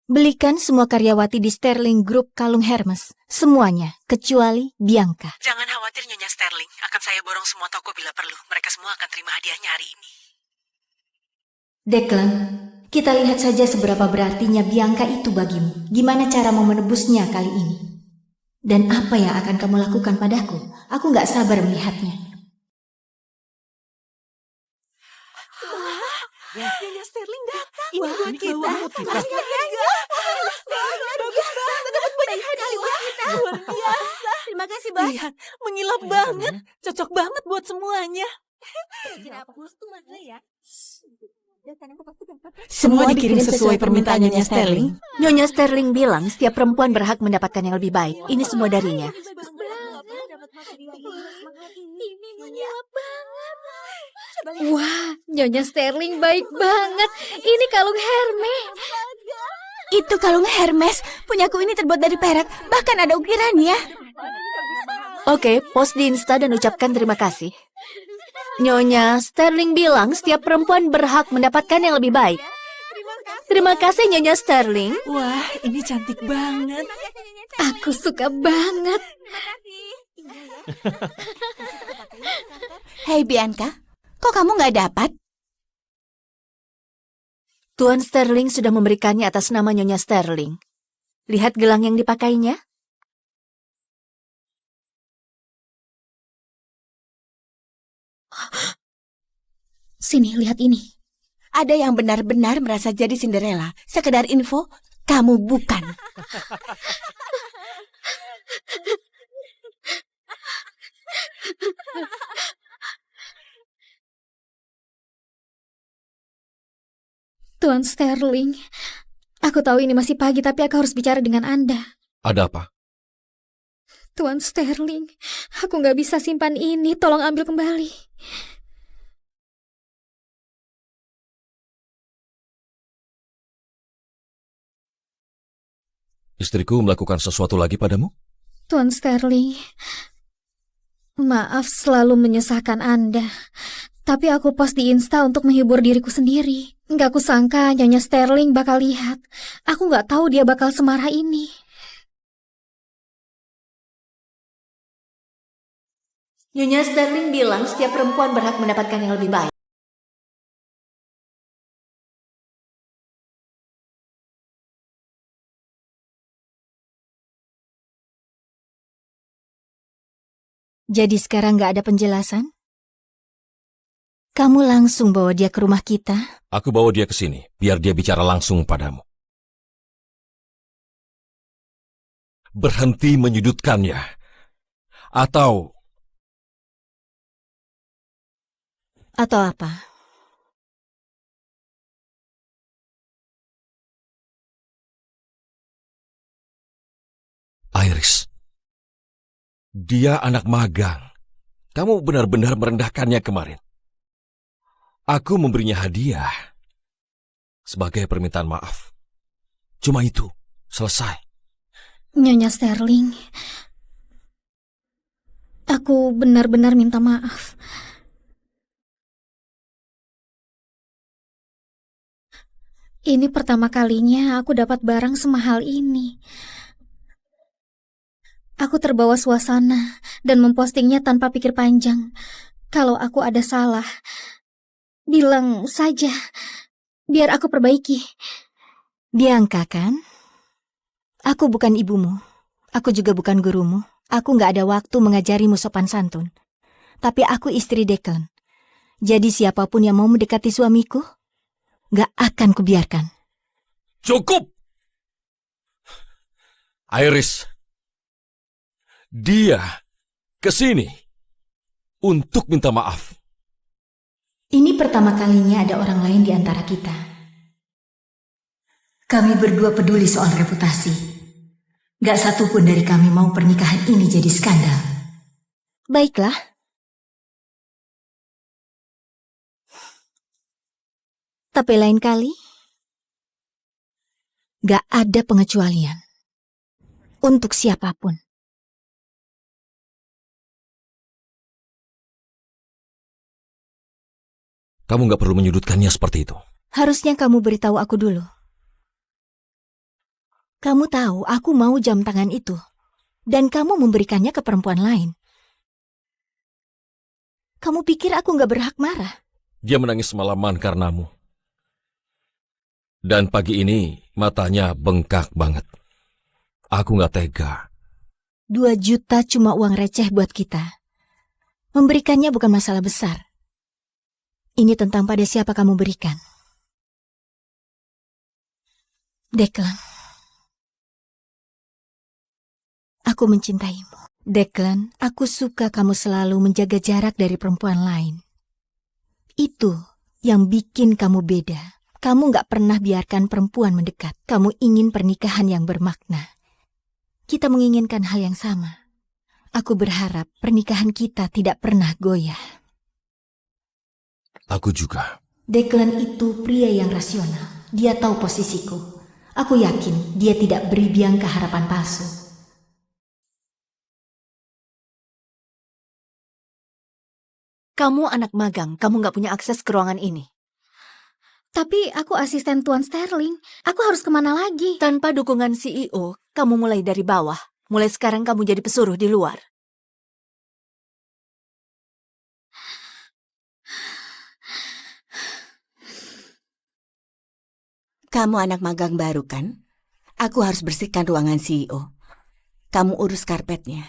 belikan semua karyawati di Sterling Group kalung Hermes. Semuanya, kecuali Bianca. Jangan khawatir Nyonya Sterling, akan saya borong semua toko bila perlu. Mereka semua akan terima hadiahnya hari ini. Declan, kita lihat saja seberapa berartinya Bianca itu bagimu. Gimana caramu menebusnya kali ini? Dan apa yang akan kamu lakukan padaku? Aku gak sabar melihatnya. Nyonya Sterling datang. Ini buat kita. Bagus banget. Dapat banyak hadiah. Luar biasa. Terima kasih, Bos. Lihat, mengilap banget. Cocok banget buat semuanya. Semua dikirim sesuai permintaan Nyonya Sterling. Nyonya Sterling bilang setiap perempuan berhak mendapatkan yang lebih baik. Ini semua darinya. Wah, Nyonya Sterling baik banget. Ini kalung Hermes. Itu kalung Hermes. Punyaku ini terbuat dari perak. Bahkan ada ukirannya. Oke, post di Insta dan ucapkan terima kasih. Nyonya Sterling bilang setiap perempuan berhak mendapatkan yang lebih baik. Terima kasih Nyonya Sterling. Wah, ini cantik banget. Aku suka banget. Hei Bianca, kok kamu nggak dapat? Tuan Sterling sudah memberikannya atas nama Nyonya Sterling. Lihat gelang yang dipakainya. Sini, lihat ini. Ada yang benar-benar merasa jadi Cinderella. Sekedar info, kamu bukan. Tuan Sterling, aku tahu ini masih pagi, tapi aku harus bicara dengan Anda. Ada apa? Tuan Sterling, aku nggak bisa simpan ini. Tolong ambil kembali. Istriku melakukan sesuatu lagi padamu? Tuan Sterling, maaf selalu menyusahkan Anda. Tapi aku post di Insta untuk menghibur diriku sendiri. Nggak kusangka Nyonya Sterling bakal lihat. Aku nggak tahu dia bakal semarah ini. Nyonya Sterling bilang setiap perempuan berhak mendapatkan yang lebih baik. Jadi sekarang nggak ada penjelasan? Kamu langsung bawa dia ke rumah kita? Aku bawa dia ke sini, biar dia bicara langsung padamu. Berhenti menyudutkannya. Atau Atau apa? Iris, dia anak magang. Kamu benar-benar merendahkannya kemarin. Aku memberinya hadiah sebagai permintaan maaf. Cuma itu, selesai. Nyonya Sterling, aku benar-benar minta maaf. Ini pertama kalinya aku dapat barang semahal ini. Aku terbawa suasana dan mempostingnya tanpa pikir panjang. Kalau aku ada salah, bilang saja, biar aku perbaiki. Bianca kan? Aku bukan ibumu. Aku juga bukan gurumu. Aku nggak ada waktu mengajarimu sopan santun. Tapi aku istri Declan. Jadi siapapun yang mau mendekati suamiku, nggak akan kubiarkan. Cukup! Iris, dia kesini untuk minta maaf. Ini pertama kalinya ada orang lain di antara kita. Kami berdua peduli soal reputasi. Gak satupun dari kami mau pernikahan ini jadi skandal. Baiklah. Tapi lain kali, gak ada pengecualian. Untuk siapapun. Kamu gak perlu menyudutkannya seperti itu. Harusnya kamu beritahu aku dulu. Kamu tahu aku mau jam tangan itu. Dan kamu memberikannya ke perempuan lain. Kamu pikir aku gak berhak marah? Dia menangis semalaman karenamu. Dan pagi ini matanya bengkak banget. Aku gak tega. 2 juta cuma uang receh buat kita. Memberikannya bukan masalah besar. Ini tentang pada siapa kamu berikan. Declan. Aku mencintaimu. Declan, aku suka kamu selalu menjaga jarak dari perempuan lain. Itu yang bikin kamu beda. Kamu gak pernah biarkan perempuan mendekat. Kamu ingin pernikahan yang bermakna. Kita menginginkan hal yang sama. Aku berharap pernikahan kita tidak pernah goyah. Aku juga. Declan itu pria yang rasional. Dia tahu posisiku. Aku yakin dia tidak beri Bianca harapan palsu. Kamu anak magang, kamu gak punya akses ke ruangan ini. Tapi aku asisten Tuan Sterling. Aku harus kemana lagi? Tanpa dukungan CEO, kamu mulai dari bawah. Mulai sekarang kamu jadi pesuruh di luar. Kamu anak magang baru kan? Aku harus bersihkan ruangan CEO. Kamu urus karpetnya.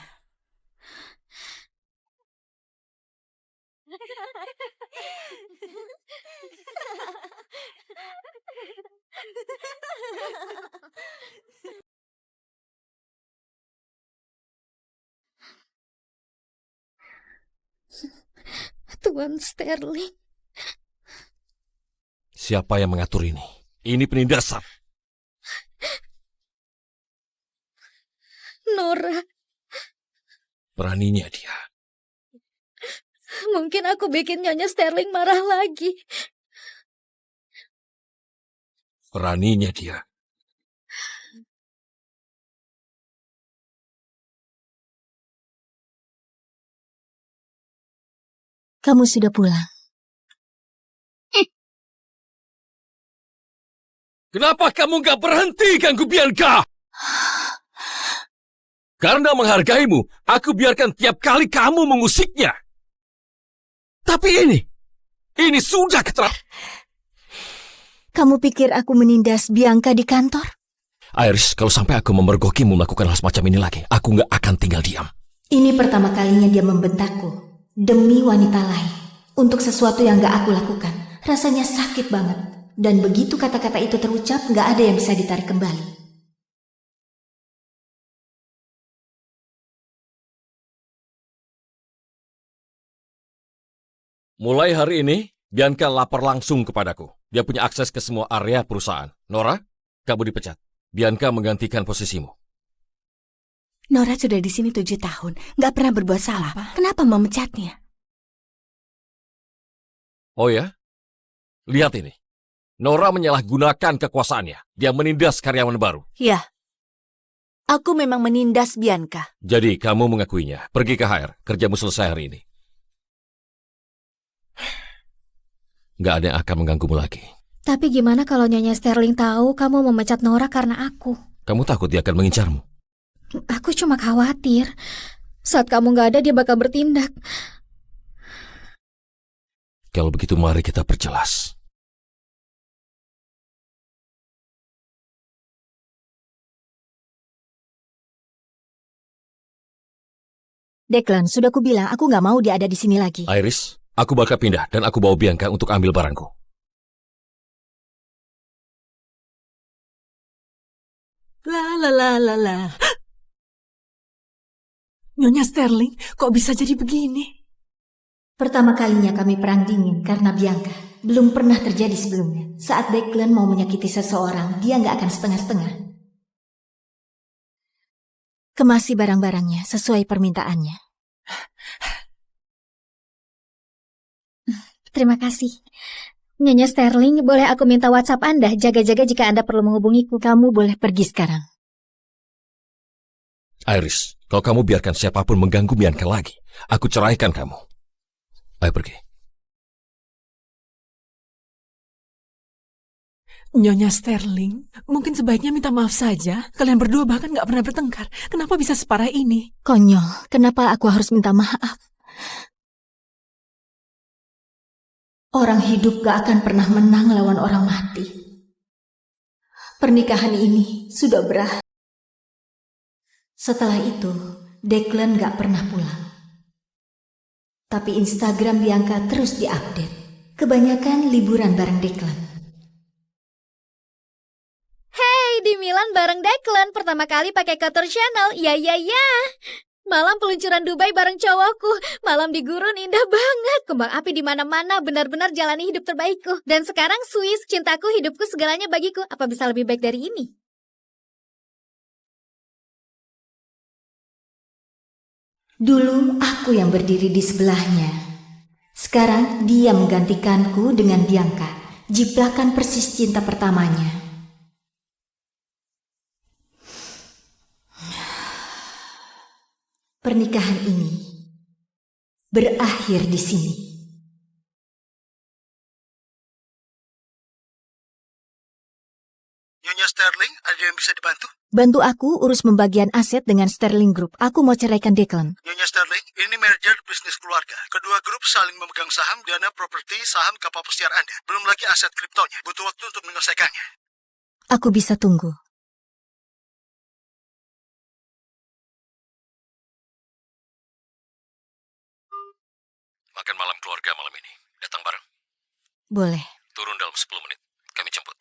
Tuan Sterling. Siapa yang mengatur ini? Ini penindasan. Nora. Beraninya dia. Mungkin aku bikin Nyonya Sterling marah lagi. Beraninya dia. Kamu sudah pulang. Kenapa kamu gak berhenti ganggu Bianca? Karena menghargaimu, aku biarkan tiap kali kamu mengusiknya. Tapi ini sudah keterlaluan. Kamu pikir aku menindas Bianca di kantor? Iris, kalau sampai aku memergokimu melakukan hal semacam ini lagi, aku gak akan tinggal diam. Ini pertama kalinya dia membentakku. Demi wanita lain. Untuk sesuatu yang gak aku lakukan. Rasanya sakit banget. Dan begitu kata-kata itu terucap, gak ada yang bisa ditarik kembali. Mulai hari ini, Bianca lapor langsung kepadaku. Dia punya akses ke semua area perusahaan. Nora, kamu dipecat. Bianca menggantikan posisimu. Nora sudah di sini 7 tahun, nggak pernah berbuat salah. Kenapa memecatnya? Oh ya? Lihat ini. Nora menyalahgunakan kekuasaannya. Dia menindas karyawan baru. Ya, aku memang menindas Bianca. Jadi kamu mengakuinya. Pergi ke HR. Kerjamu selesai hari ini. Nggak ada yang akan mengganggumu lagi. Tapi gimana kalau Nyonya Sterling tahu kamu memecat Nora karena aku? Kamu takut dia akan mengincarmu? Aku cuma khawatir. Saat kamu nggak ada, dia bakal bertindak. Kalau begitu, mari kita perjelas. Declan, sudah kubilang aku nggak mau dia ada di sini lagi. Iris, aku bakal pindah dan aku bawa Bianca untuk ambil barangku. La. Nyonya Sterling, kok bisa jadi begini? Pertama kalinya kami perang dingin karena Bianca. Belum pernah terjadi sebelumnya. Saat Declan mau menyakiti seseorang, dia nggak akan setengah-setengah. Kemasi barang-barangnya sesuai permintaannya. Terima kasih. Nyonya Sterling, boleh aku minta WhatsApp Anda? Jaga-jaga jika Anda perlu menghubungiku. Kamu boleh pergi sekarang. Iris, kalau kamu biarkan siapapun mengganggu Bianca lagi, aku ceraikan kamu. Ayo pergi. Nyonya Sterling, mungkin sebaiknya minta maaf saja. Kalian berdua bahkan nggak pernah bertengkar. Kenapa bisa separah ini? Konyol, kenapa aku harus minta maaf? Orang hidup gak akan pernah menang lawan orang mati. Pernikahan ini sudah berakhir. Setelah itu, Declan gak pernah pulang. Tapi Instagram Bianca terus diupdate. Kebanyakan liburan bareng Declan. Hey, di Milan bareng Declan. Pertama kali pakai Couture Channel. Ya. Malam peluncuran Dubai bareng cowokku. Malam di gurun indah banget. Kembang api di mana-mana, benar-benar jalani hidup terbaikku. Dan sekarang Swiss, cintaku, hidupku, segalanya bagiku. Apa bisa lebih baik dari ini? Dulu aku yang berdiri di sebelahnya. Sekarang dia menggantikanku dengan Bianca. Jiplakan persis cinta pertamanya. Pernikahan ini berakhir di sini. Nyonya Sterling, ada yang bisa dibantu? Bantu aku urus pembagian aset dengan Sterling Group. Aku mau ceraikan Declan. Nyonya Sterling, ini merger bisnis keluarga. Kedua grup saling memegang saham dana properti saham kapal pesiar Anda. Belum lagi aset kriptonya. Butuh waktu untuk menyelesaikannya. Aku bisa tunggu. Makan malam keluarga malam ini. Datang bareng. Boleh. Turun dalam 10 menit. Kami jemput.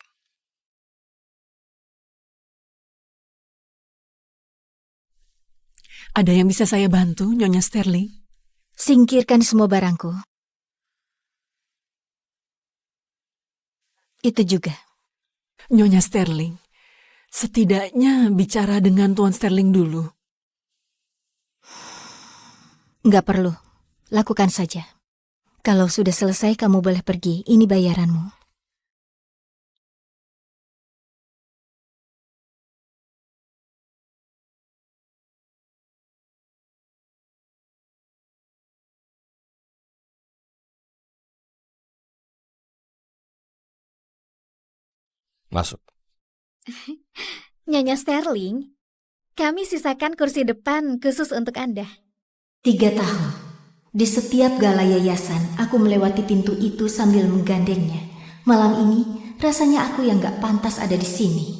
Ada yang bisa saya bantu, Nyonya Sterling? Singkirkan semua barangku. Itu juga. Nyonya Sterling, setidaknya bicara dengan Tuan Sterling dulu. Nggak perlu. Lakukan saja. Kalau sudah selesai, kamu boleh pergi. Ini bayaranmu. Masuk. Nyonya Sterling, kami sisakan kursi depan khusus untuk Anda. 3 tahun. Di setiap gala yayasan, aku melewati pintu itu sambil menggandengnya. Malam ini, rasanya aku yang gak pantas ada di sini.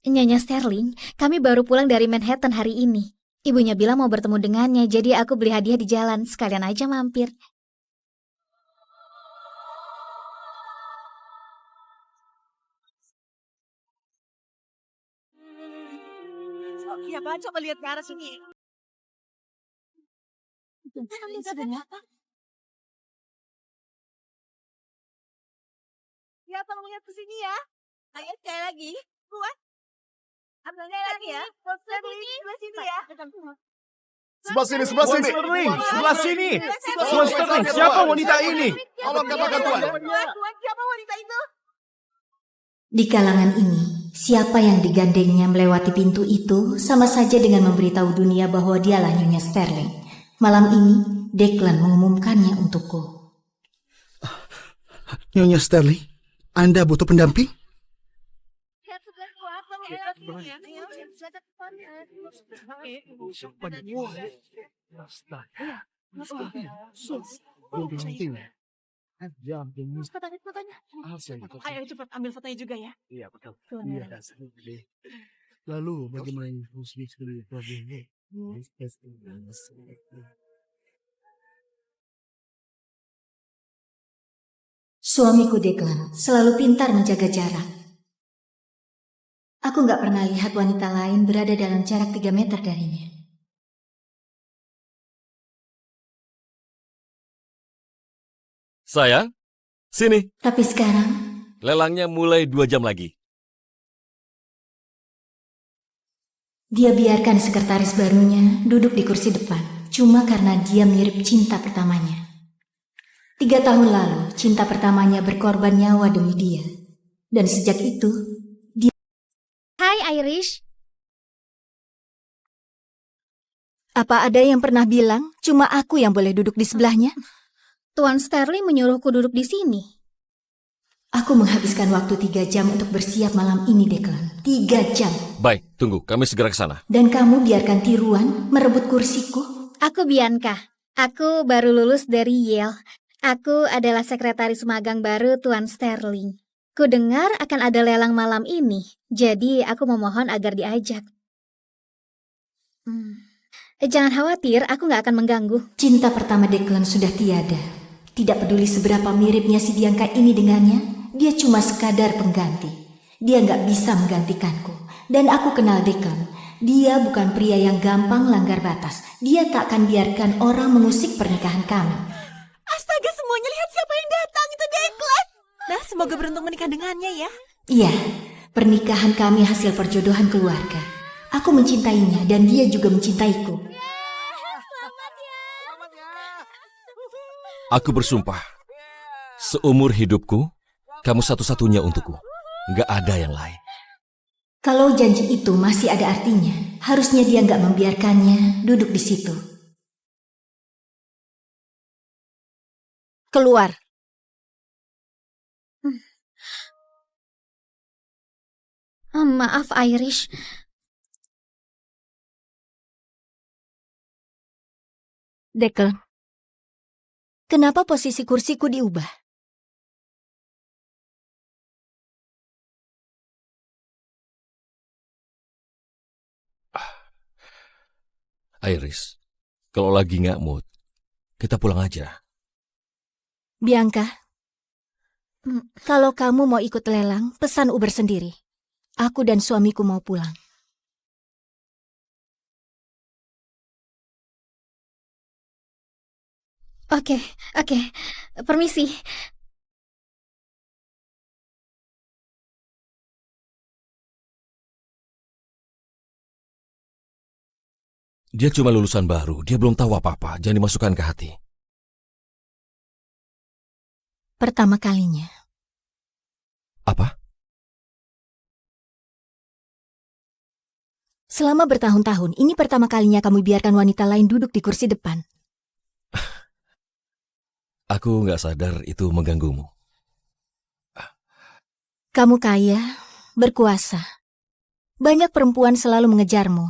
Nyonya Sterling, kami baru pulang dari Manhattan hari ini. Ibunya bilang mau bertemu dengannya, jadi aku beli hadiah di jalan. Sekalian aja mampir. Iya, Pak. Coba lihat ke arah sini. Apa? Ya, tolong lihat ke sini ya. Ayo, sekali lagi. Kuat. Ambil lagi ya. Sebelah sini ya. Sebelah sini, sebelah sini. Sebelah sini. Tuan Sterling, siapa wanita ini? Tolong katakan Tuan. Tuan, siapa wanita itu? Di kalangan ini, siapa yang digandengnya melewati pintu itu sama saja dengan memberitahu dunia bahwa dialah Nyonya Sterling. Malam ini, Declan mengumumkannya untukku. Nyonya Sterling, Anda butuh pendamping? Ayo cepat ambil fotonya juga ya. Iya, betul. Iya, lalu bagaimana musik ini? Suamiku Declan selalu pintar menjaga jarak. Aku nggak pernah lihat wanita lain berada dalam jarak 3 meter darinya. Sayang, sini. Tapi sekarang, Lelangnya mulai 2 jam lagi. dia biarkan sekretaris barunya duduk di kursi depan, cuma karena dia mirip cinta pertamanya. 3 tahun lalu, cinta pertamanya berkorban nyawa demi dia. Dan sejak itu, dia... Hai Irish. Apa ada yang pernah bilang, cuma aku yang boleh duduk di sebelahnya? Tuan Sterling menyuruhku duduk di sini. Aku menghabiskan waktu 3 jam untuk bersiap malam ini, Declan. 3 jam. Baik, tunggu. Kami segera ke sana. Dan kamu biarkan tiruan merebut kursiku? Aku Bianca. Aku baru lulus dari Yale. Aku adalah sekretaris magang baru Tuan Sterling. Ku dengar akan ada lelang malam ini, jadi aku memohon agar diajak. Jangan khawatir, aku nggak akan mengganggu. Cinta pertama Declan sudah tiada. Tidak peduli seberapa miripnya si Bianca ini dengannya, dia cuma sekadar pengganti. Dia nggak bisa menggantikanku. Dan aku kenal Declan. Dia bukan pria yang gampang langgar batas. Dia tak akan biarkan orang mengusik pernikahan kami. Astaga, semuanya lihat siapa yang datang. Itu Declan. Nah, semoga beruntung menikah dengannya ya. Iya, pernikahan kami hasil perjodohan keluarga. Aku mencintainya dan dia juga mencintaiku. Aku bersumpah, seumur hidupku, kamu satu-satunya untukku. Nggak ada yang lain. Kalau janji itu masih ada artinya, harusnya dia nggak membiarkannya duduk di situ. Keluar. Maaf Irish. Declan, kenapa posisi kursiku diubah? Iris, kalau lagi nggak mood, kita pulang aja. Bianca, kalau kamu mau ikut lelang, pesan Uber sendiri. Aku dan suamiku mau pulang. Oke. Permisi. Dia cuma lulusan baru, dia belum tahu apa-apa, jangan dimasukkan ke hati. Pertama kalinya. Apa? Selama bertahun-tahun, ini pertama kalinya kamu biarkan wanita lain duduk di kursi depan. Aku nggak sadar itu mengganggumu. Kamu kaya, berkuasa. Banyak perempuan selalu mengejarmu.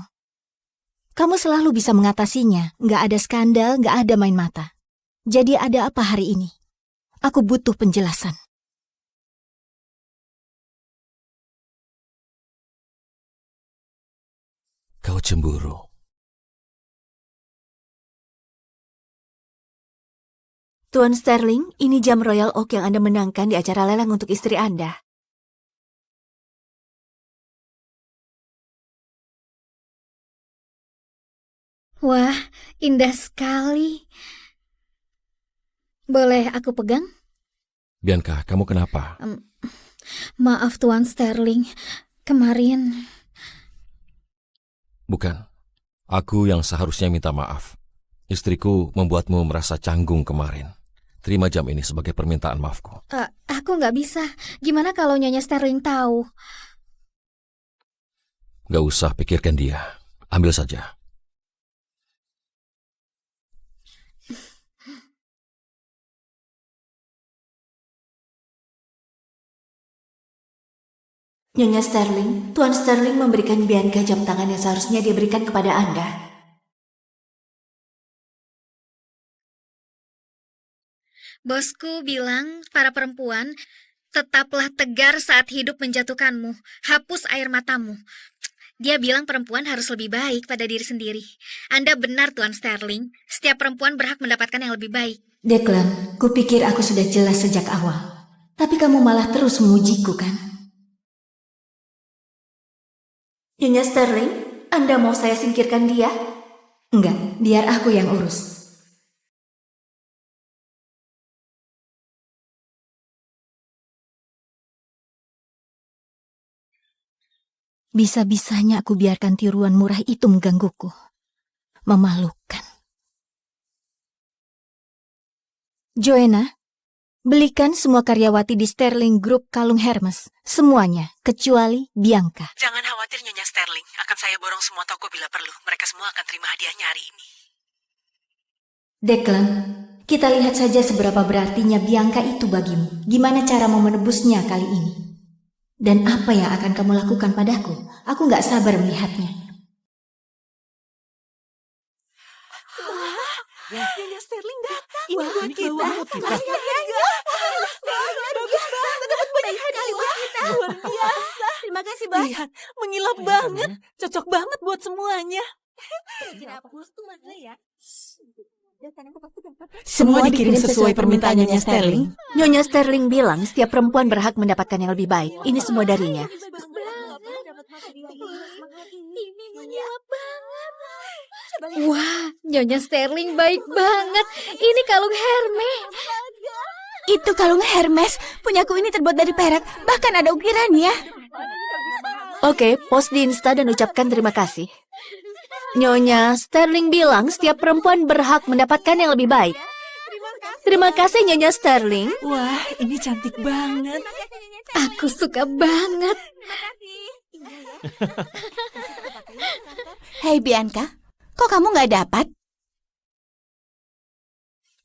Kamu selalu bisa mengatasinya, nggak ada skandal, nggak ada main mata. Jadi ada apa hari ini? Aku butuh penjelasan. Kau cemburu. Tuan Sterling, ini jam Royal Oak yang Anda menangkan di acara lelang untuk istri Anda. Wah, indah sekali. Boleh aku pegang? Bianca, kamu kenapa? Maaf Tuan Sterling, kemarin... Bukan, aku yang seharusnya minta maaf. Istriku membuatmu merasa canggung kemarin. Terima jam ini sebagai permintaan maafku. Aku nggak bisa. Gimana kalau Nyonya Sterling tahu? Gak usah pikirkan dia. Ambil saja. Nyonya Sterling, Tuan Sterling memberikan Bianca jam tangan yang seharusnya dia berikan kepada Anda. Bosku bilang, para perempuan, tetaplah tegar saat hidup menjatuhkanmu. Hapus air matamu. Dia bilang perempuan harus lebih baik pada diri sendiri. Anda benar, Tuan Sterling. Setiap perempuan berhak mendapatkan yang lebih baik. Declan, kupikir aku sudah jelas sejak awal. Tapi kamu malah terus mengujiku, kan? Nyonya Sterling, Anda mau saya singkirkan dia? Enggak, biar aku yang urus. Bisa-bisanya aku biarkan tiruan murah itu menggangguku. Memalukan. Joanna, belikan semua karyawati di Sterling Group kalung Hermes. Semuanya, kecuali Bianca. Jangan khawatir Nyonya Sterling. Akan saya borong semua toko bila perlu. Mereka semua akan terima hadiahnya hari ini. Declan, kita lihat saja seberapa berartinya Bianca itu bagimu. Gimana caramu menebusnya kali ini? Dan apa yang akan kamu lakukan padaku? Aku gak sabar melihatnya. Nyonya Sterling datang. Ini buat kita. Bagus banget. Dapat banyak hadiah buat kita. Luar biasa. Terima kasih, Bos. Lihat, mengilap banget. Cocok banget buat semuanya. Semua dikirim sesuai permintaan Nyonya Sterling. Nyonya Sterling bilang setiap perempuan berhak mendapatkan yang lebih baik. Ini semua darinya. Wah, Nyonya Sterling baik banget. Ini kalung Hermes. Itu kalung Hermes. Punyaku ini terbuat dari perak. Bahkan ada ukirannya. Oke, post di Insta dan ucapkan terima kasih. Nyonya Sterling bilang setiap perempuan berhak mendapatkan yang lebih baik. Terima kasih Nyonya Sterling. Wah, ini cantik banget. Aku suka banget. Hei Bianca, kok kamu nggak dapat?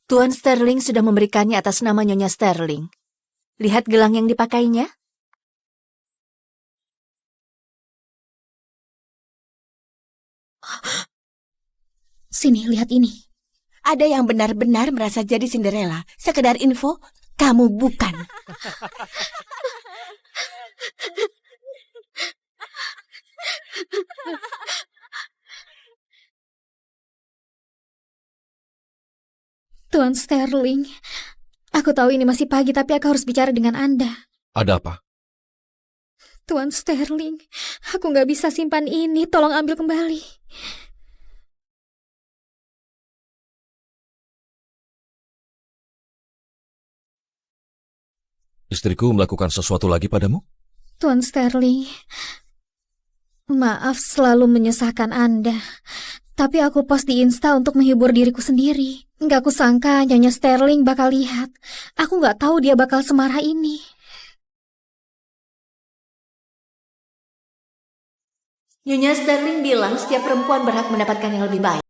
Tuan Sterling sudah memberikannya atas nama Nyonya Sterling. Lihat gelang yang dipakainya. Sini, lihat ini. Ada yang benar-benar merasa jadi Cinderella. Sekedar info, kamu bukan. Tuan Sterling, aku tahu ini masih pagi, tapi aku harus bicara dengan Anda. Ada apa? Tuan Sterling, aku nggak bisa simpan ini. Tolong ambil kembali. Istriku melakukan sesuatu lagi padamu? Tuan Sterling, maaf selalu menyusahkan Anda. Tapi aku post di Insta untuk menghibur diriku sendiri. Nggak kusangka Nyonya Sterling bakal lihat. Aku nggak tahu dia bakal semarah ini. Nyonya Sterling bilang setiap perempuan berhak mendapatkan yang lebih baik.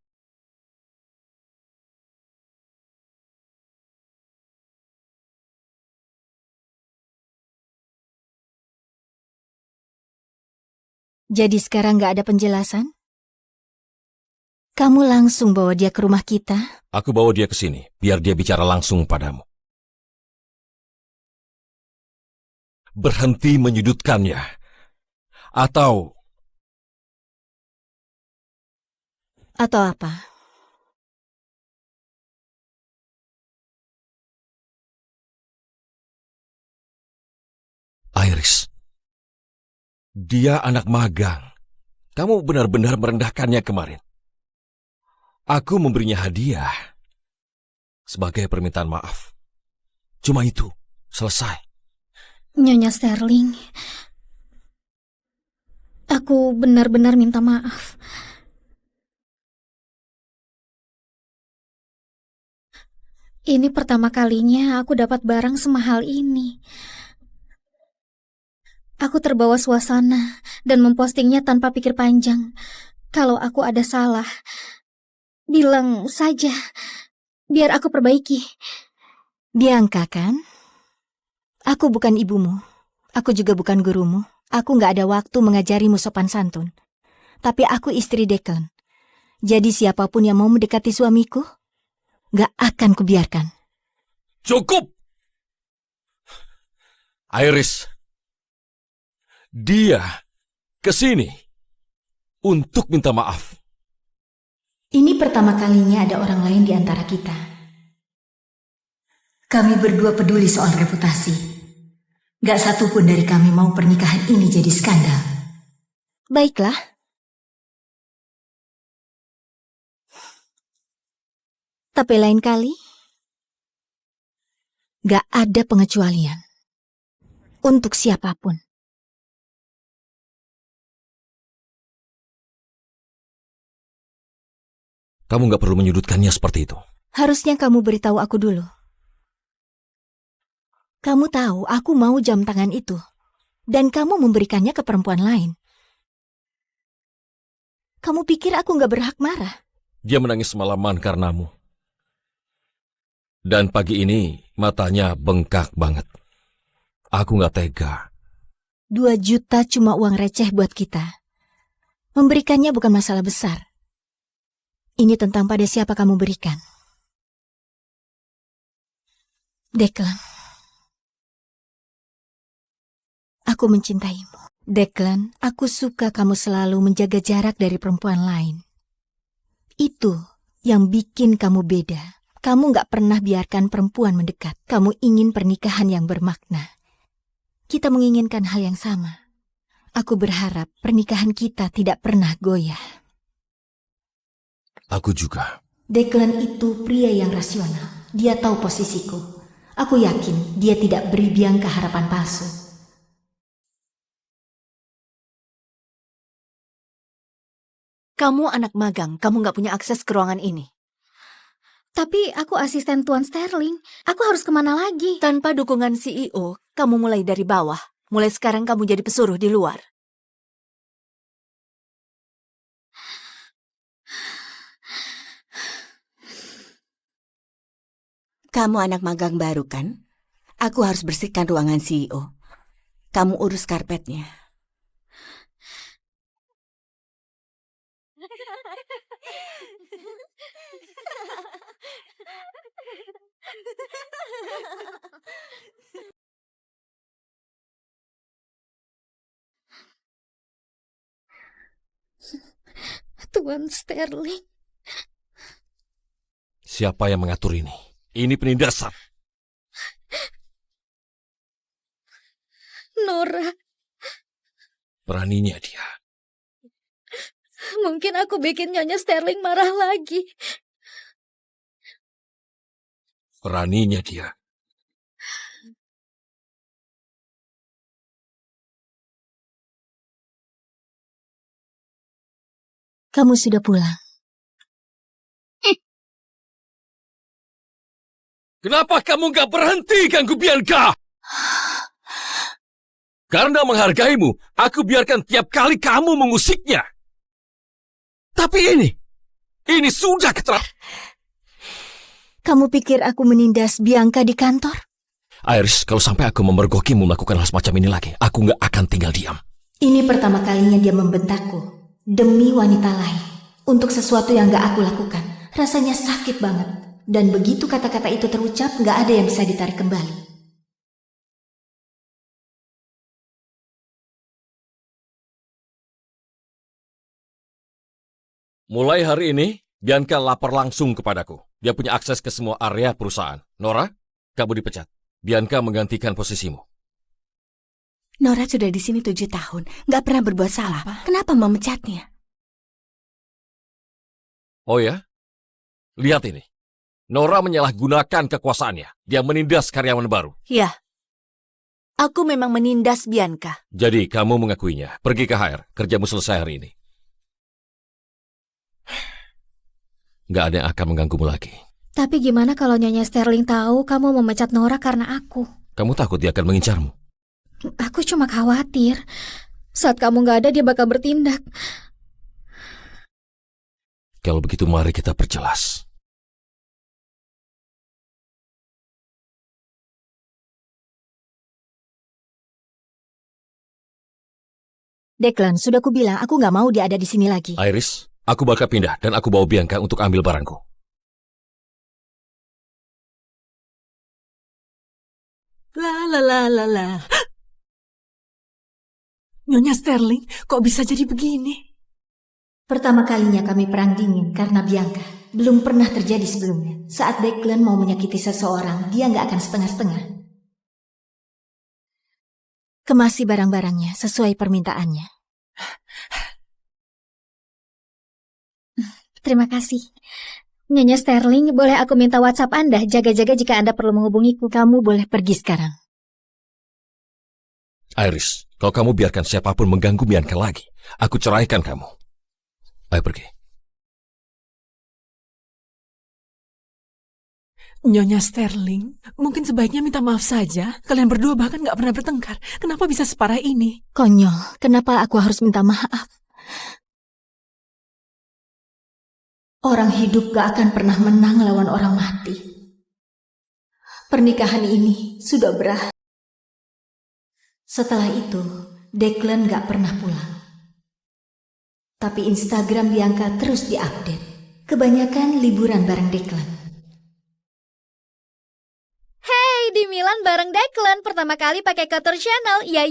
Jadi sekarang nggak ada penjelasan? Kamu langsung bawa dia ke rumah kita? Aku bawa dia ke sini, biar dia bicara langsung padamu. Berhenti menyudutkannya. Atau apa? Iris. Dia anak magang. Kamu benar-benar merendahkannya kemarin. Aku memberinya hadiah sebagai permintaan maaf. Cuma itu, selesai. Nyonya Sterling, aku benar-benar minta maaf. Ini pertama kalinya aku dapat barang semahal ini. Aku terbawa suasana dan mempostingnya tanpa pikir panjang. Kalau aku ada salah, bilang saja, biar aku perbaiki. Bianca kan? Aku bukan ibumu. Aku juga bukan gurumu. Aku gak ada waktu mengajarimu sopan santun. Tapi aku istri Declan. Jadi siapapun yang mau mendekati suamiku, gak akan kubiarkan. Cukup! Iris, dia kesini untuk minta maaf. Ini pertama kalinya ada orang lain di antara kita. Kami berdua peduli soal reputasi. Gak satupun dari kami mau pernikahan ini jadi skandal. Baiklah. Tapi lain kali, gak ada pengecualian. Untuk siapapun. Kamu gak perlu menyudutkannya seperti itu. Harusnya kamu beritahu aku dulu. Kamu tahu aku mau jam tangan itu. Dan kamu memberikannya ke perempuan lain. Kamu pikir aku gak berhak marah? Dia menangis semalaman karenamu. Dan pagi ini matanya bengkak banget. Aku gak tega. 2 juta cuma uang receh buat kita. Memberikannya bukan masalah besar. Ini tentang pada siapa kamu berikan. Declan. Aku mencintaimu. Declan, aku suka kamu selalu menjaga jarak dari perempuan lain. Itu yang bikin kamu beda. Kamu gak pernah biarkan perempuan mendekat. Kamu ingin pernikahan yang bermakna. Kita menginginkan hal yang sama. Aku berharap pernikahan kita tidak pernah goyah. Aku juga. Declan itu pria yang rasional. Dia tahu posisiku. Aku yakin dia tidak beri Bianca harapan palsu. Kamu anak magang, kamu gak punya akses ke ruangan ini. Tapi aku asisten Tuan Sterling. Aku harus kemana lagi? Tanpa dukungan CEO, kamu mulai dari bawah. Mulai sekarang kamu jadi pesuruh di luar. Kamu anak magang baru kan? Aku harus bersihkan ruangan CEO. Kamu urus karpetnya. Tuan Sterling. Siapa yang mengatur ini? Ini penindasan. Nora. Beraninya dia. Mungkin aku bikin Nyonya Sterling marah lagi. Beraninya dia. Kamu sudah pulang. Kenapa kamu gak berhenti ganggu Bianca? Karena menghargaimu, aku biarkan tiap kali kamu mengusiknya. Tapi ini sudah keterlaluan. Kamu pikir aku menindas Bianca di kantor? Iris, kalau sampai aku memergokimu melakukan hal semacam ini lagi, aku gak akan tinggal diam. Ini pertama kalinya dia membentakku. Demi wanita lain. Untuk sesuatu yang gak aku lakukan. Rasanya sakit banget. Dan begitu kata-kata itu terucap, gak ada yang bisa ditarik kembali. Mulai hari ini, Bianca lapor langsung kepadaku. Dia punya akses ke semua area perusahaan. Nora, kamu dipecat. Bianca menggantikan posisimu. Nora sudah di sini 7 tahun, gak pernah berbuat salah. Kenapa memecatnya? Oh ya? Lihat ini. Nora menyalahgunakan kekuasaannya. Dia menindas karyawan baru. Ya, aku memang menindas Bianca. Jadi kamu mengakuinya. Pergi ke HR. Kerjamu selesai hari ini. Nggak ada yang akan mengganggumu lagi. Tapi gimana kalau Nyonya Sterling tahu kamu memecat Nora karena aku? Kamu takut dia akan mengincarmu? Aku cuma khawatir. Saat kamu nggak ada, dia bakal bertindak. Kalau begitu, mari kita perjelas. Declan, sudah kubilang aku nggak mau dia ada di sini lagi. Iris, aku bakal pindah dan aku bawa Bianca untuk ambil barangku. La. Nyonya Sterling, kok bisa jadi begini? Pertama kalinya kami perang dingin karena Bianca. Belum pernah terjadi sebelumnya. Saat Declan mau menyakiti seseorang, dia nggak akan setengah-setengah. Kemasi barang-barangnya sesuai permintaannya. Terima kasih. Nyonya Sterling, boleh aku minta WhatsApp Anda? Jaga-jaga jika Anda perlu menghubungiku. Kamu boleh pergi sekarang. Iris, kalau kamu biarkan siapapun mengganggu Bianca lagi, aku ceraikan kamu. Ayo pergi. Nyonya Sterling, mungkin sebaiknya minta maaf saja. Kalian berdua bahkan nggak pernah bertengkar. Kenapa bisa separah ini? Konyol, kenapa aku harus minta maaf? Orang hidup gak akan pernah menang lawan orang mati. Pernikahan ini sudah berakhir. Setelah itu, Declan gak pernah pulang. Tapi Instagram Bianca terus diupdate. Kebanyakan liburan bareng Declan. Hey, di Milan bareng Declan. Pertama kali pakai Couture Channel. Ya.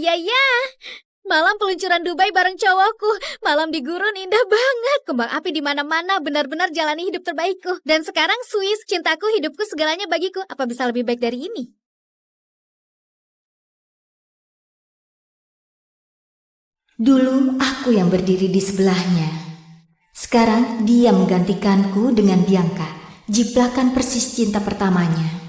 Malam peluncuran Dubai bareng cowokku. Malam di gurun indah banget. Kembang api di mana-mana, benar-benar jalani hidup terbaikku. Dan sekarang Swiss, cintaku, hidupku, segalanya bagiku. Apa bisa lebih baik dari ini? Dulu aku yang berdiri di sebelahnya. Sekarang dia menggantikanku dengan Bianca. Jiplakan persis cinta pertamanya.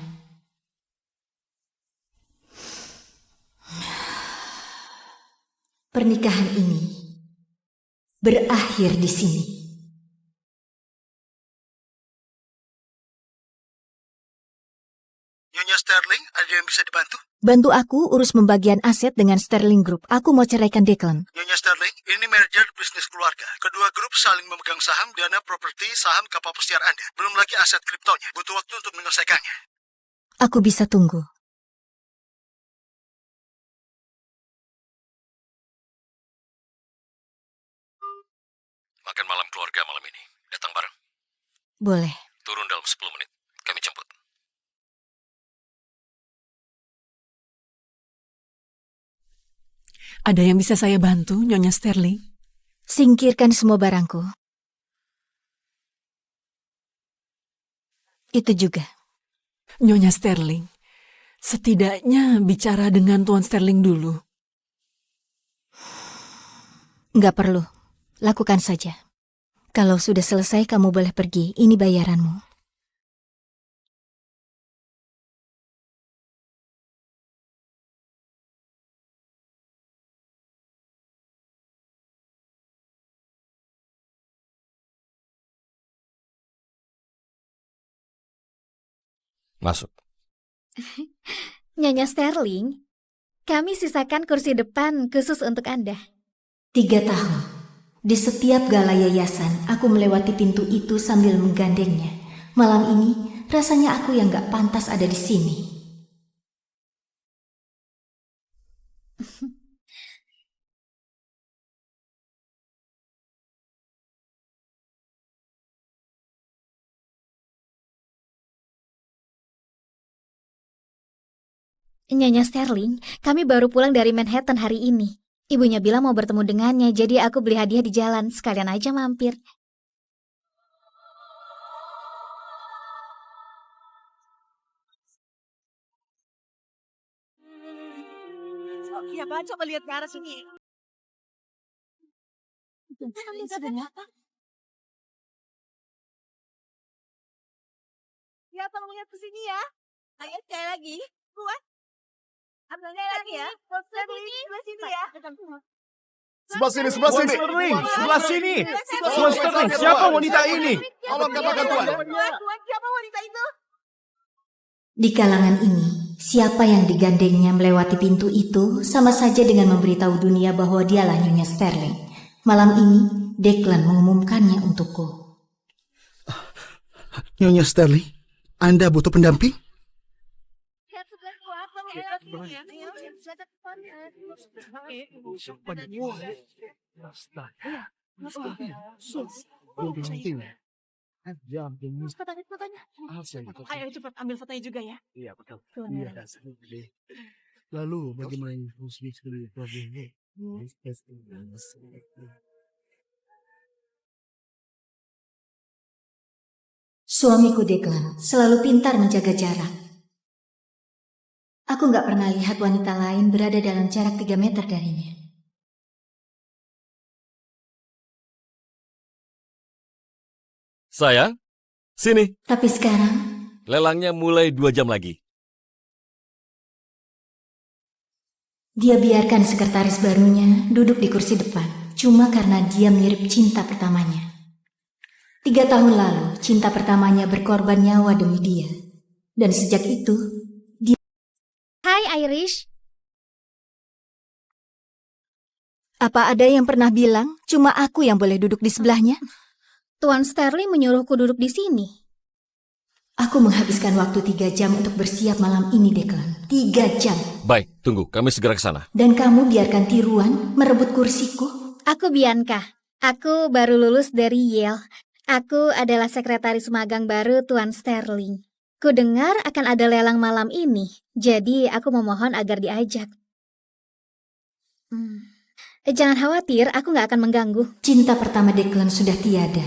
Pernikahan ini berakhir di sini. Nyonya Sterling, ada yang bisa dibantu? Bantu aku urus pembagian aset dengan Sterling Group. Aku mau ceraikan Declan. Nyonya Sterling, ini merger bisnis keluarga. Kedua grup saling memegang saham, dana properti, saham kapal pesiar Anda. Belum lagi aset kriptonya. Butuh waktu untuk menyelesaikannya. Aku bisa tunggu. Makan malam keluarga malam ini. Datang bareng. Boleh. Turun dalam 10 menit. Kami jemput. Ada yang bisa saya bantu, Nyonya Sterling? Singkirkan semua barangku. Itu juga. Nyonya Sterling, setidaknya bicara dengan Tuan Sterling dulu. Nggak perlu. Lakukan saja. Kalau sudah selesai, kamu boleh pergi. Ini bayaranmu. Masuk. Nyonya Sterling, kami sisakan kursi depan khusus untuk Anda. 3 tahun. Di setiap gala yayasan, aku melewati pintu itu sambil menggandengnya. Malam ini, rasanya aku yang gak pantas ada di sini. Nyonya Sterling, kami baru pulang dari Manhattan hari ini. Ibunya bilang mau bertemu dengannya, jadi aku beli hadiah di jalan. Sekalian aja mampir. Iya, coba lihat ke arah sini. Sedang apa? Siapa mau lihat kesini ya? Ayo sekali lagi. Kuat. Ambil lagi ya. Sebelah sini ya. Sebelah sini, sebelah sini. Sebelah sini. Tuan Sterling, siapa wanita ini? Tolong katakan Tuan. Tuan, siapa wanita itu? Di kalangan ini, siapa yang digandengnya melewati pintu itu sama saja dengan memberitahu dunia bahwa dialah Nyonya Sterling. Malam ini, Declan mengumumkannya untukku. Nyonya Sterling, Anda butuh pendamping? Ayo cepat ambil fotonya juga ya. Iya betul. Iya. Lalu bagaimana musik ini? Suamiku Declan selalu pintar menjaga jarak. Aku nggak pernah lihat wanita lain berada dalam jarak 3 meter darinya. Sayang, sini. Tapi sekarang, Lelangnya mulai 2 jam lagi. dia biarkan sekretaris barunya duduk di kursi depan, cuma karena dia mirip cinta pertamanya. 3 tahun lalu, cinta pertamanya berkorban nyawa demi dia. Dan sejak itu, dia... Hai Irish. Apa ada yang pernah bilang cuma aku yang boleh duduk di sebelahnya? Tuan Sterling menyuruhku duduk di sini. Aku menghabiskan waktu 3 jam untuk bersiap malam ini, Declan. 3 jam. Baik, tunggu. Kami segera ke sana. Dan kamu biarkan tiruan merebut kursiku? Aku Bianca. Aku baru lulus dari Yale. Aku adalah sekretaris magang baru Tuan Sterling. Ku dengar akan ada lelang malam ini, jadi aku memohon agar diajak. Jangan khawatir, aku nggak akan mengganggu. Cinta pertama Declan sudah tiada.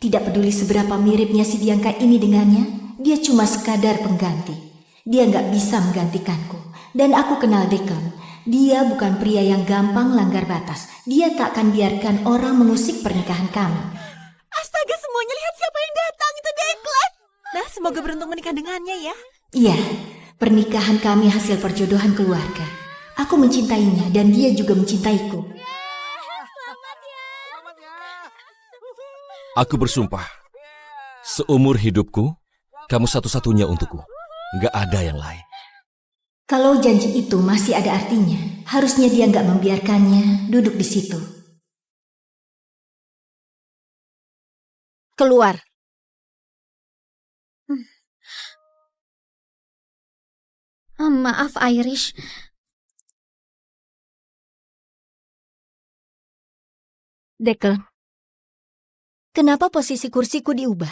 Tidak peduli seberapa miripnya si Bianca ini dengannya, dia cuma sekadar pengganti. Dia nggak bisa menggantikanku. Dan aku kenal Declan. Dia bukan pria yang gampang langgar batas. Dia tak akan biarkan orang mengusik pernikahan kami. Astaga, semuanya lihat siapa yang datang. Itu Declan. Nah, semoga beruntung menikah dengannya ya. Iya, pernikahan kami hasil perjodohan keluarga. Aku mencintainya dan dia juga mencintaiku. Aku bersumpah, seumur hidupku, kamu satu-satunya untukku. Nggak ada yang lain. Kalau janji itu masih ada artinya, harusnya dia nggak membiarkannya duduk di situ. Keluar. Maaf Irish. Declan, kenapa posisi kursiku diubah?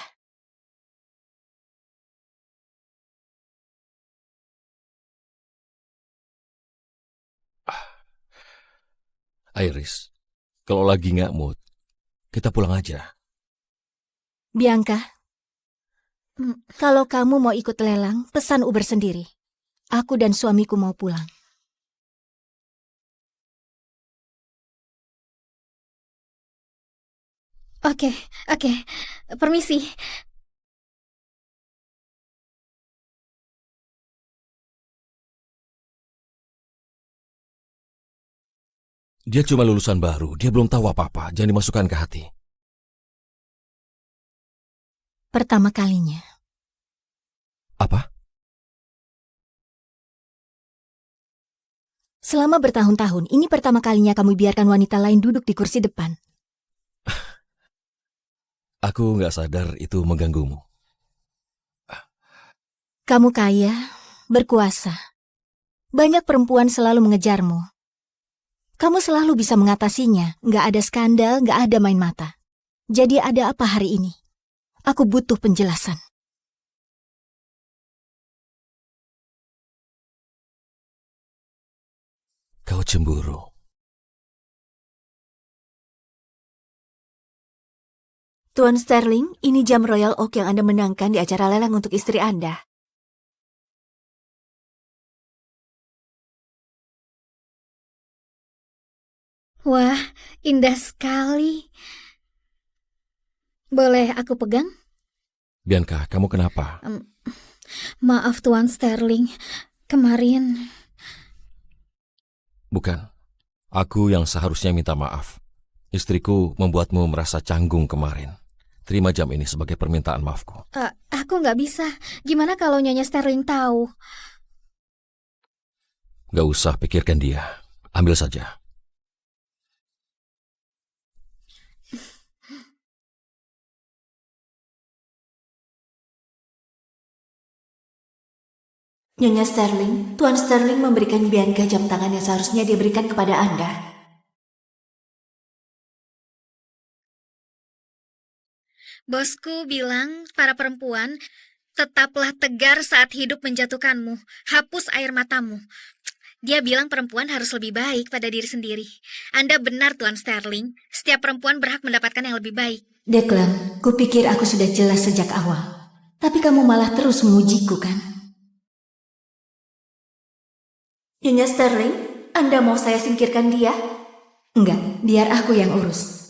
Iris, kalau lagi nggak mood, kita pulang aja. Bianca, kalau kamu mau ikut lelang, pesan Uber sendiri. Aku dan suamiku mau pulang. Oke. Permisi. Dia cuma lulusan baru, dia belum tahu apa-apa, jangan dimasukkan ke hati. Pertama kalinya. Apa? Selama bertahun-tahun, ini pertama kalinya kamu biarkan wanita lain duduk di kursi depan. Aku nggak sadar itu mengganggumu. Kamu kaya, berkuasa. Banyak perempuan selalu mengejarmu. Kamu selalu bisa mengatasinya, nggak ada skandal, nggak ada main mata. Jadi ada apa hari ini? Aku butuh penjelasan. Kau cemburu. Tuan Sterling, ini jam Royal Oak yang Anda menangkan di acara lelang untuk istri Anda. Wah, indah sekali. Boleh aku pegang? Bianca, kamu kenapa? Maaf Tuan Sterling, kemarin... Bukan, aku yang seharusnya minta maaf. Istriku membuatmu merasa canggung kemarin. Terima jam ini sebagai permintaan maafku. Aku nggak bisa. Gimana kalau Nyonya Sterling tahu? Gak usah pikirkan dia. Ambil saja. Nyonya Sterling, Tuan Sterling memberikan Bianca jam tangan yang seharusnya dia berikan kepada Anda. Bosku bilang, para perempuan, tetaplah tegar saat hidup menjatuhkanmu. Hapus air matamu. Dia bilang perempuan harus lebih baik pada diri sendiri. Anda benar, Tuan Sterling. Setiap perempuan berhak mendapatkan yang lebih baik. Declan, kupikir aku sudah jelas sejak awal. Tapi kamu malah terus mengujiku, kan? Nyonya Sterling, Anda mau saya singkirkan dia? Enggak, biar aku yang urus.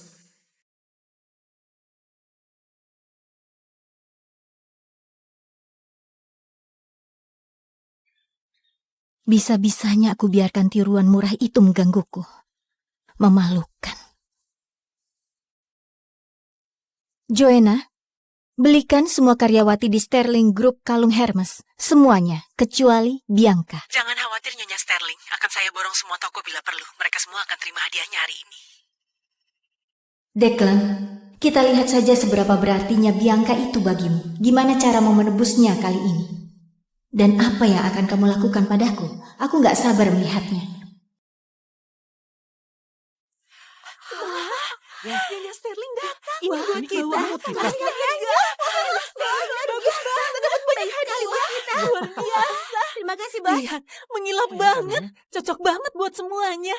Bisa-bisanya aku biarkan tiruan murah itu menggangguku. Memalukan. Joanna, belikan semua karyawati di Sterling Group kalung Hermes. Semuanya, kecuali Bianca. Jangan khawatir Nyonya Sterling. Akan saya borong semua toko bila perlu. Mereka semua akan terima hadiahnya hari ini. Declan, kita lihat saja seberapa berartinya Bianca itu bagimu. Gimana caramu menebusnya kali ini? Dan apa yang akan kamu lakukan padaku? Aku gak sabar melihatnya. Nyonya Sterling datang. Ini buat kita. Bagus banget. Dapat banyak hadiah. Luar biasa. Terima kasih, Bos. Lihat, mengilap banget. Cocok banget buat semuanya.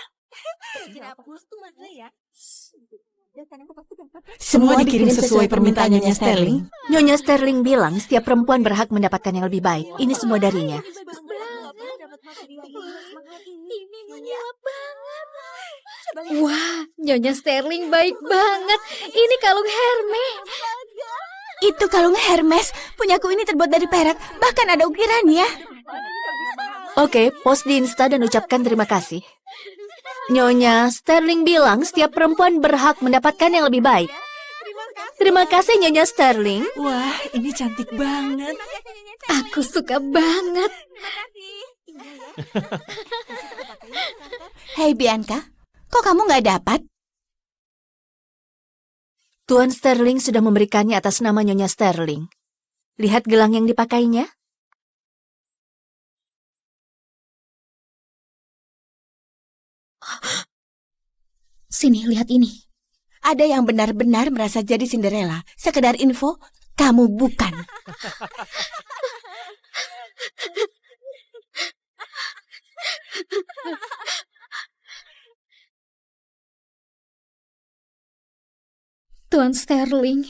Semua dikirim sesuai permintaan Nyonya Sterling. Nyonya Sterling bilang setiap perempuan berhak mendapatkan yang lebih baik. Ini semua darinya. Wah, Nyonya Sterling baik banget. Ini kalung Hermes. Itu kalung Hermes. Punyaku ini terbuat dari perak. Bahkan ada ukirannya. Oke, post di Insta dan ucapkan terima kasih. Nyonya Sterling bilang setiap perempuan berhak mendapatkan yang lebih baik. Terima kasih Nyonya Sterling. Wah, ini cantik banget. Aku suka banget. Hei Bianca, kok kamu nggak dapat? Tuan Sterling sudah memberikannya atas nama Nyonya Sterling. Lihat gelang yang dipakainya. Sini, lihat ini. Ada yang benar-benar merasa jadi Cinderella. Sekedar info, kamu bukan. Tuan Sterling,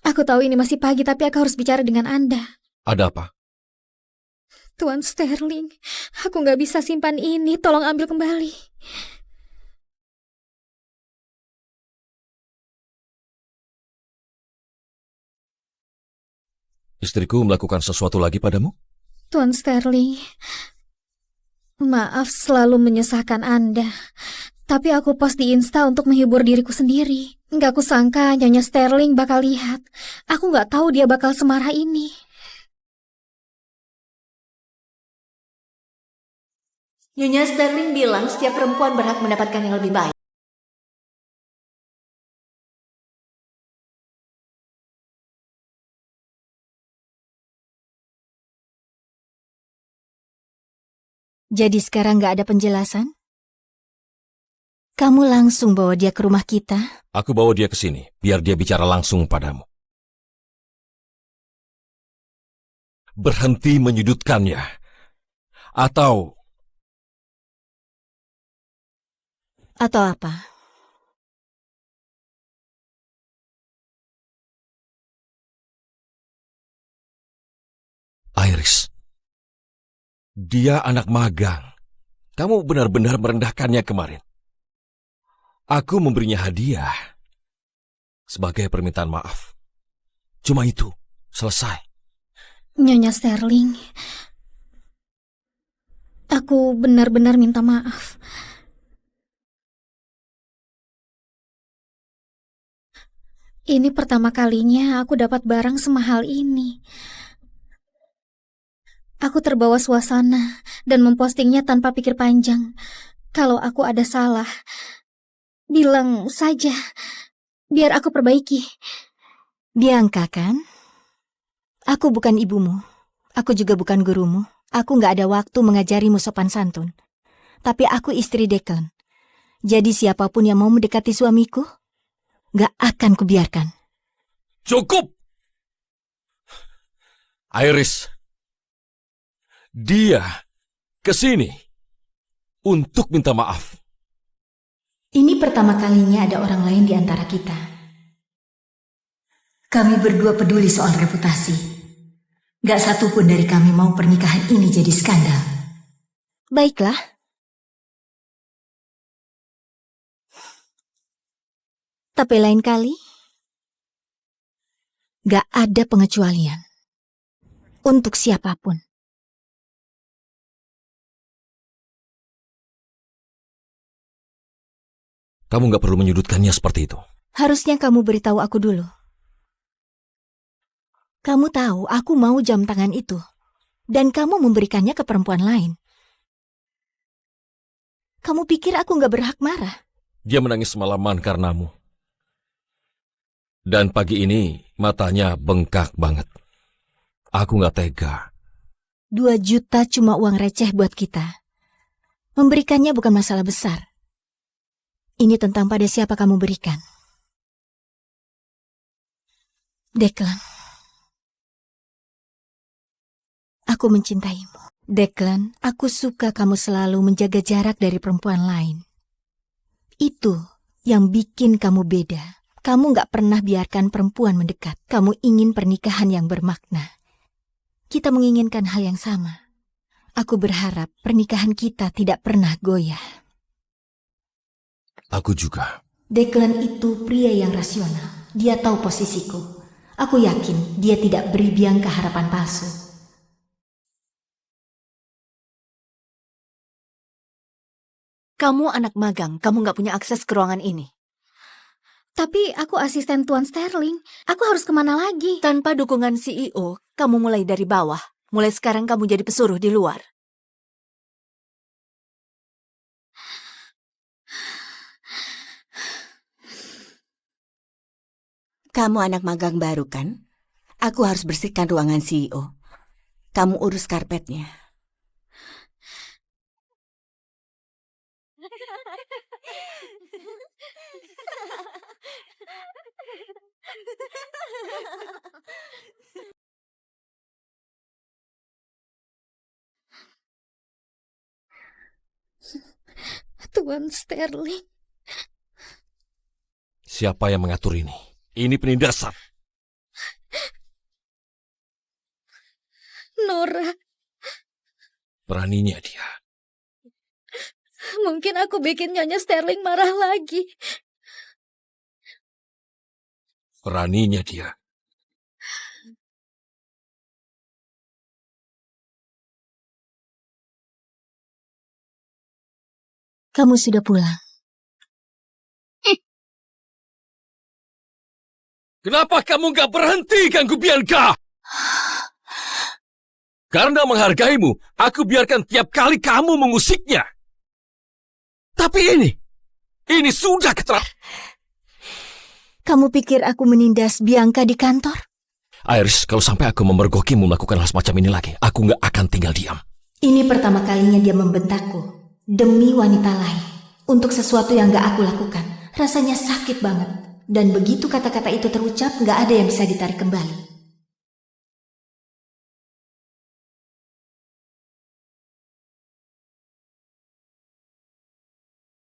aku tahu ini masih pagi, tapi aku harus bicara dengan Anda. Ada apa? Tuan Sterling, aku nggak bisa simpan ini. Tolong ambil kembali. Istriku melakukan sesuatu lagi padamu? Tuan Sterling, maaf selalu menyusahkan Anda. Tapi aku post di Insta untuk menghibur diriku sendiri. Nggak kusangka Nyonya Sterling bakal lihat. Aku nggak tahu dia bakal semarah ini. Nyonya Sterling bilang setiap perempuan berhak mendapatkan yang lebih baik. Jadi sekarang nggak ada penjelasan? Kamu langsung bawa dia ke rumah kita? Aku bawa dia ke sini, biar dia bicara langsung padamu. Berhenti menyudutkannya. Atau apa? Iris. Dia anak magang. Kamu benar-benar merendahkannya kemarin. Aku memberinya hadiah sebagai permintaan maaf. Cuma itu, Selesai. Nyonya Sterling, aku benar-benar minta maaf. Ini pertama kalinya aku dapat barang semahal ini. Aku terbawa suasana dan mempostingnya tanpa pikir panjang. Kalau aku ada salah, bilang saja, biar aku perbaiki. Bianca kan? Aku bukan ibumu. Aku juga bukan gurumu. Aku gak ada waktu mengajarimu sopan santun. Tapi aku istri Declan. Jadi siapapun yang mau mendekati suamiku, gak akan kubiarkan. Cukup! Iris, dia kesini untuk minta maaf. Ini pertama kalinya ada orang lain di antara kita. Kami berdua peduli soal reputasi. Gak satupun dari kami mau pernikahan ini jadi skandal. Baiklah. Tapi lain kali, gak ada pengecualian. Untuk siapapun. Kamu gak perlu menyudutkannya seperti itu. Harusnya kamu beritahu aku dulu. Kamu tahu aku mau jam tangan itu. Dan kamu memberikannya ke perempuan lain. Kamu pikir aku gak berhak marah? Dia menangis semalaman karenamu. Dan pagi ini matanya bengkak banget. Aku gak tega. 2 juta cuma uang receh buat kita. Memberikannya bukan masalah besar. Ini tentang pada siapa kamu berikan. Declan. Aku mencintaimu. Declan, aku suka kamu selalu menjaga jarak dari perempuan lain. Itu yang bikin kamu beda. Kamu gak pernah biarkan perempuan mendekat. Kamu ingin pernikahan yang bermakna. Kita menginginkan hal yang sama. Aku berharap pernikahan kita tidak pernah goyah. Aku juga. Declan itu pria yang rasional. Dia tahu posisiku. Aku yakin dia tidak beri Bianca harapan palsu. Kamu anak magang, kamu gak punya akses ke ruangan ini. Tapi aku asisten Tuan Sterling. Aku harus kemana lagi? Tanpa dukungan CEO, kamu mulai dari bawah. Mulai sekarang kamu jadi pesuruh di luar. Kamu anak magang baru kan? Aku harus bersihkan ruangan CEO. Kamu urus karpetnya. Tuan Sterling. Siapa yang mengatur ini? Ini penindasan. Nora. Beraninya dia. Mungkin aku bikin Nyonya Sterling marah lagi. Beraninya dia. Kamu sudah pulang. Kenapa kamu gak berhenti ganggu Bianca? Karena menghargaimu, aku biarkan tiap kali kamu mengusiknya. Tapi ini sudah keterlaluan. Kamu pikir aku menindas Bianca di kantor? Iris, kalau sampai aku memergokimu melakukan hal semacam ini lagi, aku gak akan tinggal diam. Ini pertama kalinya dia membentakku. Demi wanita lain. Untuk sesuatu yang gak aku lakukan. Rasanya sakit banget. Dan begitu kata-kata itu terucap, gak ada yang bisa ditarik kembali.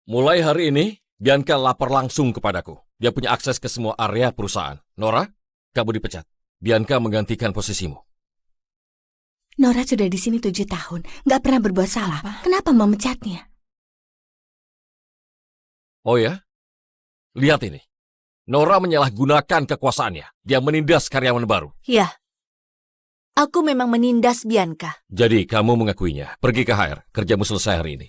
Mulai hari ini, Bianca lapor langsung kepadaku. Dia punya akses ke semua area perusahaan. Nora, kamu dipecat. Bianca menggantikan posisimu. Nora sudah di sini 7 tahun, gak pernah berbuat salah. Kenapa memecatnya? Oh ya? Lihat ini. Nora menyalahgunakan kekuasaannya. Dia menindas karyawan baru. Ya, Aku memang menindas Bianca. Jadi kamu mengakuinya. Pergi ke HR. Kerjamu selesai hari ini.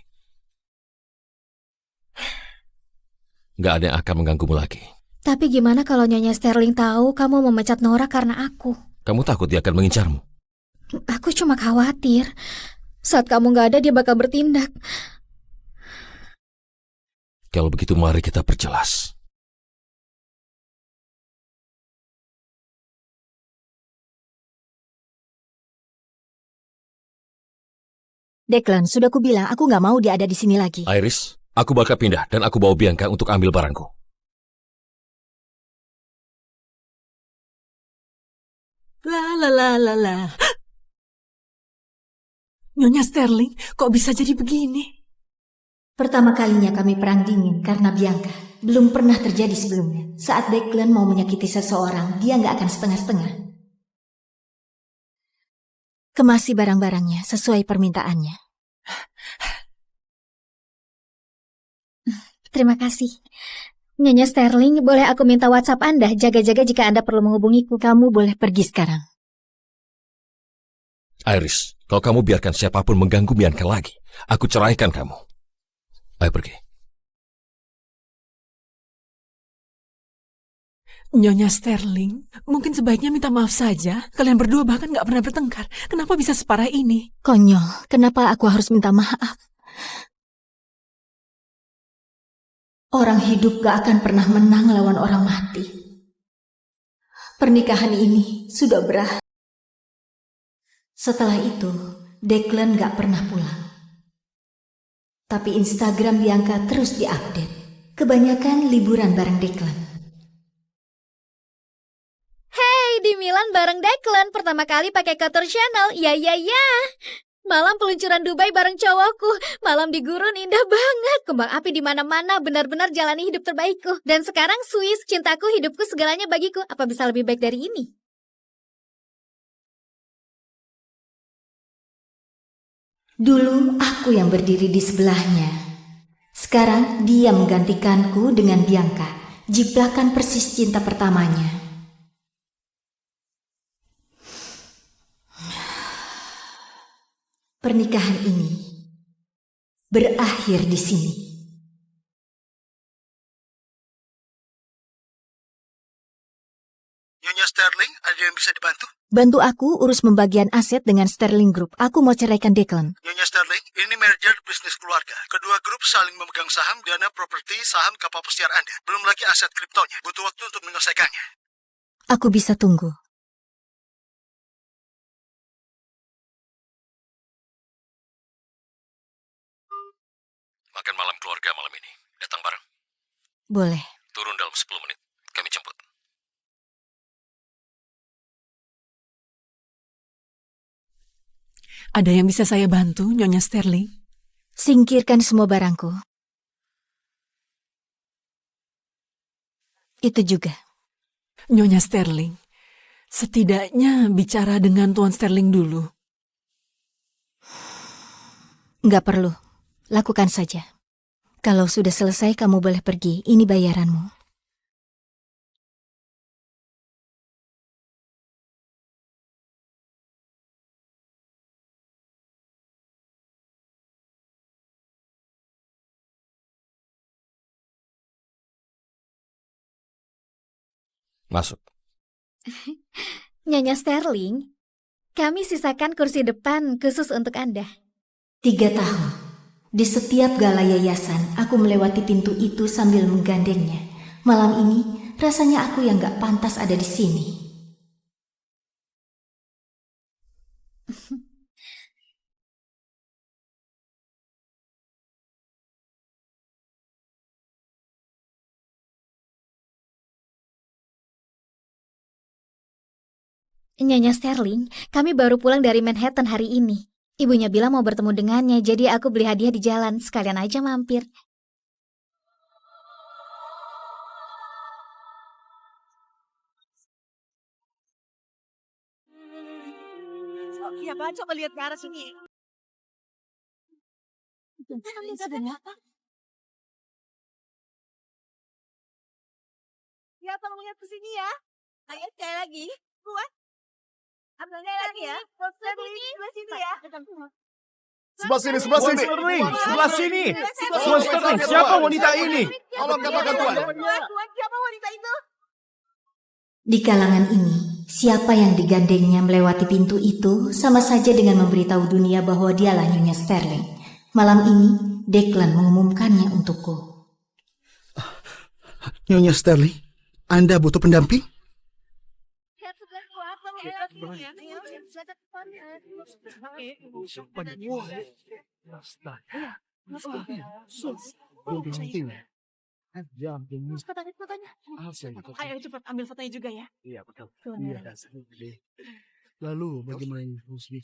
Nggak ada yang akan mengganggumu lagi. Tapi gimana kalau Nyonya Sterling tahu kamu memecat Nora karena aku? Kamu takut dia akan mengincarmu? Aku cuma khawatir. Saat kamu nggak ada, dia bakal bertindak. Kalau begitu mari kita perjelas. Declan, sudah kubilang aku nggak mau dia ada di sini lagi. Iris, aku bakal pindah dan aku bawa Bianca untuk ambil barangku. La. Nyonya Sterling, kok bisa jadi begini? Pertama kalinya kami perang dingin karena Bianca. Belum pernah terjadi sebelumnya. Saat Declan mau menyakiti seseorang, dia nggak akan setengah-setengah. Kemasi barang-barangnya sesuai permintaannya. Terima kasih. Nyonya Sterling, boleh aku minta WhatsApp Anda? Jaga-jaga jika Anda perlu menghubungiku. Kamu boleh pergi sekarang. Iris, kalau kamu biarkan siapapun mengganggu Bianca lagi, aku ceraikan kamu. Ayo pergi. Nyonya Sterling, mungkin sebaiknya minta maaf saja. Kalian berdua bahkan gak pernah bertengkar. Kenapa bisa separah ini? Konyol, kenapa aku harus minta maaf? Orang hidup gak akan pernah menang lawan orang mati. Pernikahan ini sudah berakhir. Setelah itu, Declan gak pernah pulang. Tapi Instagram Bianca terus diupdate. Kebanyakan liburan bareng Declan. Hey, di Milan bareng Declan. Pertama kali pakai Couture Channel. Ya. Malam peluncuran Dubai bareng cowokku. Malam di gurun indah banget. Kembang api di mana-mana. Benar-benar jalani hidup terbaikku. Dan sekarang Swiss, cintaku, hidupku, segalanya bagiku. Apa bisa lebih baik dari ini? Dulu aku yang berdiri di sebelahnya. Sekarang dia menggantikanku dengan Bianca. Jiplakan persis cinta pertamanya. Pernikahan ini berakhir di sini. Nyonya Sterling, ada yang bisa dibantu? Bantu aku urus pembagian aset dengan Sterling Group. Aku mau ceraikan Declan. Nyonya Sterling, ini merger bisnis keluarga. Kedua grup saling memegang saham, dana properti, saham kapal pesiar Anda. Belum lagi aset kriptonya. Butuh waktu untuk menyelesaikannya. Aku bisa tunggu. Makan malam keluarga malam ini. Datang bareng. Boleh. Turun dalam 10 menit. Kami jemput. Ada yang bisa saya bantu, Nyonya Sterling? Singkirkan semua barangku. Itu juga. Nyonya Sterling, setidaknya bicara dengan Tuan Sterling dulu. Nggak perlu. Lakukan saja. Kalau sudah selesai, kamu boleh pergi. Ini bayaranmu. Masuk. Nyonya Sterling, kami sisakan kursi depan khusus untuk Anda. 3 tahun. Di setiap gala yayasan, aku melewati pintu itu sambil menggandengnya. Malam ini, rasanya aku yang gak pantas ada di sini. Nyonya Sterling, kami baru pulang dari Manhattan hari ini. Ibunya bilang mau bertemu dengannya, jadi aku beli hadiah di jalan. Sekalian aja mampir. Iya, Pak, coba lihat ke arah sini. Apa? Ya, tolong lihat ke sini ya. Ayo, sekali lagi. Kuat. Ambilnya lagi ya. Sebelah sini ya. Sebelah sini, sebelah sini. Sebelah sini. Tuan Sterling, siapa wanita ini? Tolong katakan Tuan. Tuan, siapa wanita itu? Di kalangan ini, siapa yang digandengnya melewati pintu itu sama saja dengan memberitahu dunia bahwa dialah Nyonya Sterling. Malam ini, Declan mengumumkannya untukku. Nyonya Sterling, Anda butuh pendamping? Ayo cepat ambil fotonya juga ya. Iya, betul. Iya. Lalu bagaimana musik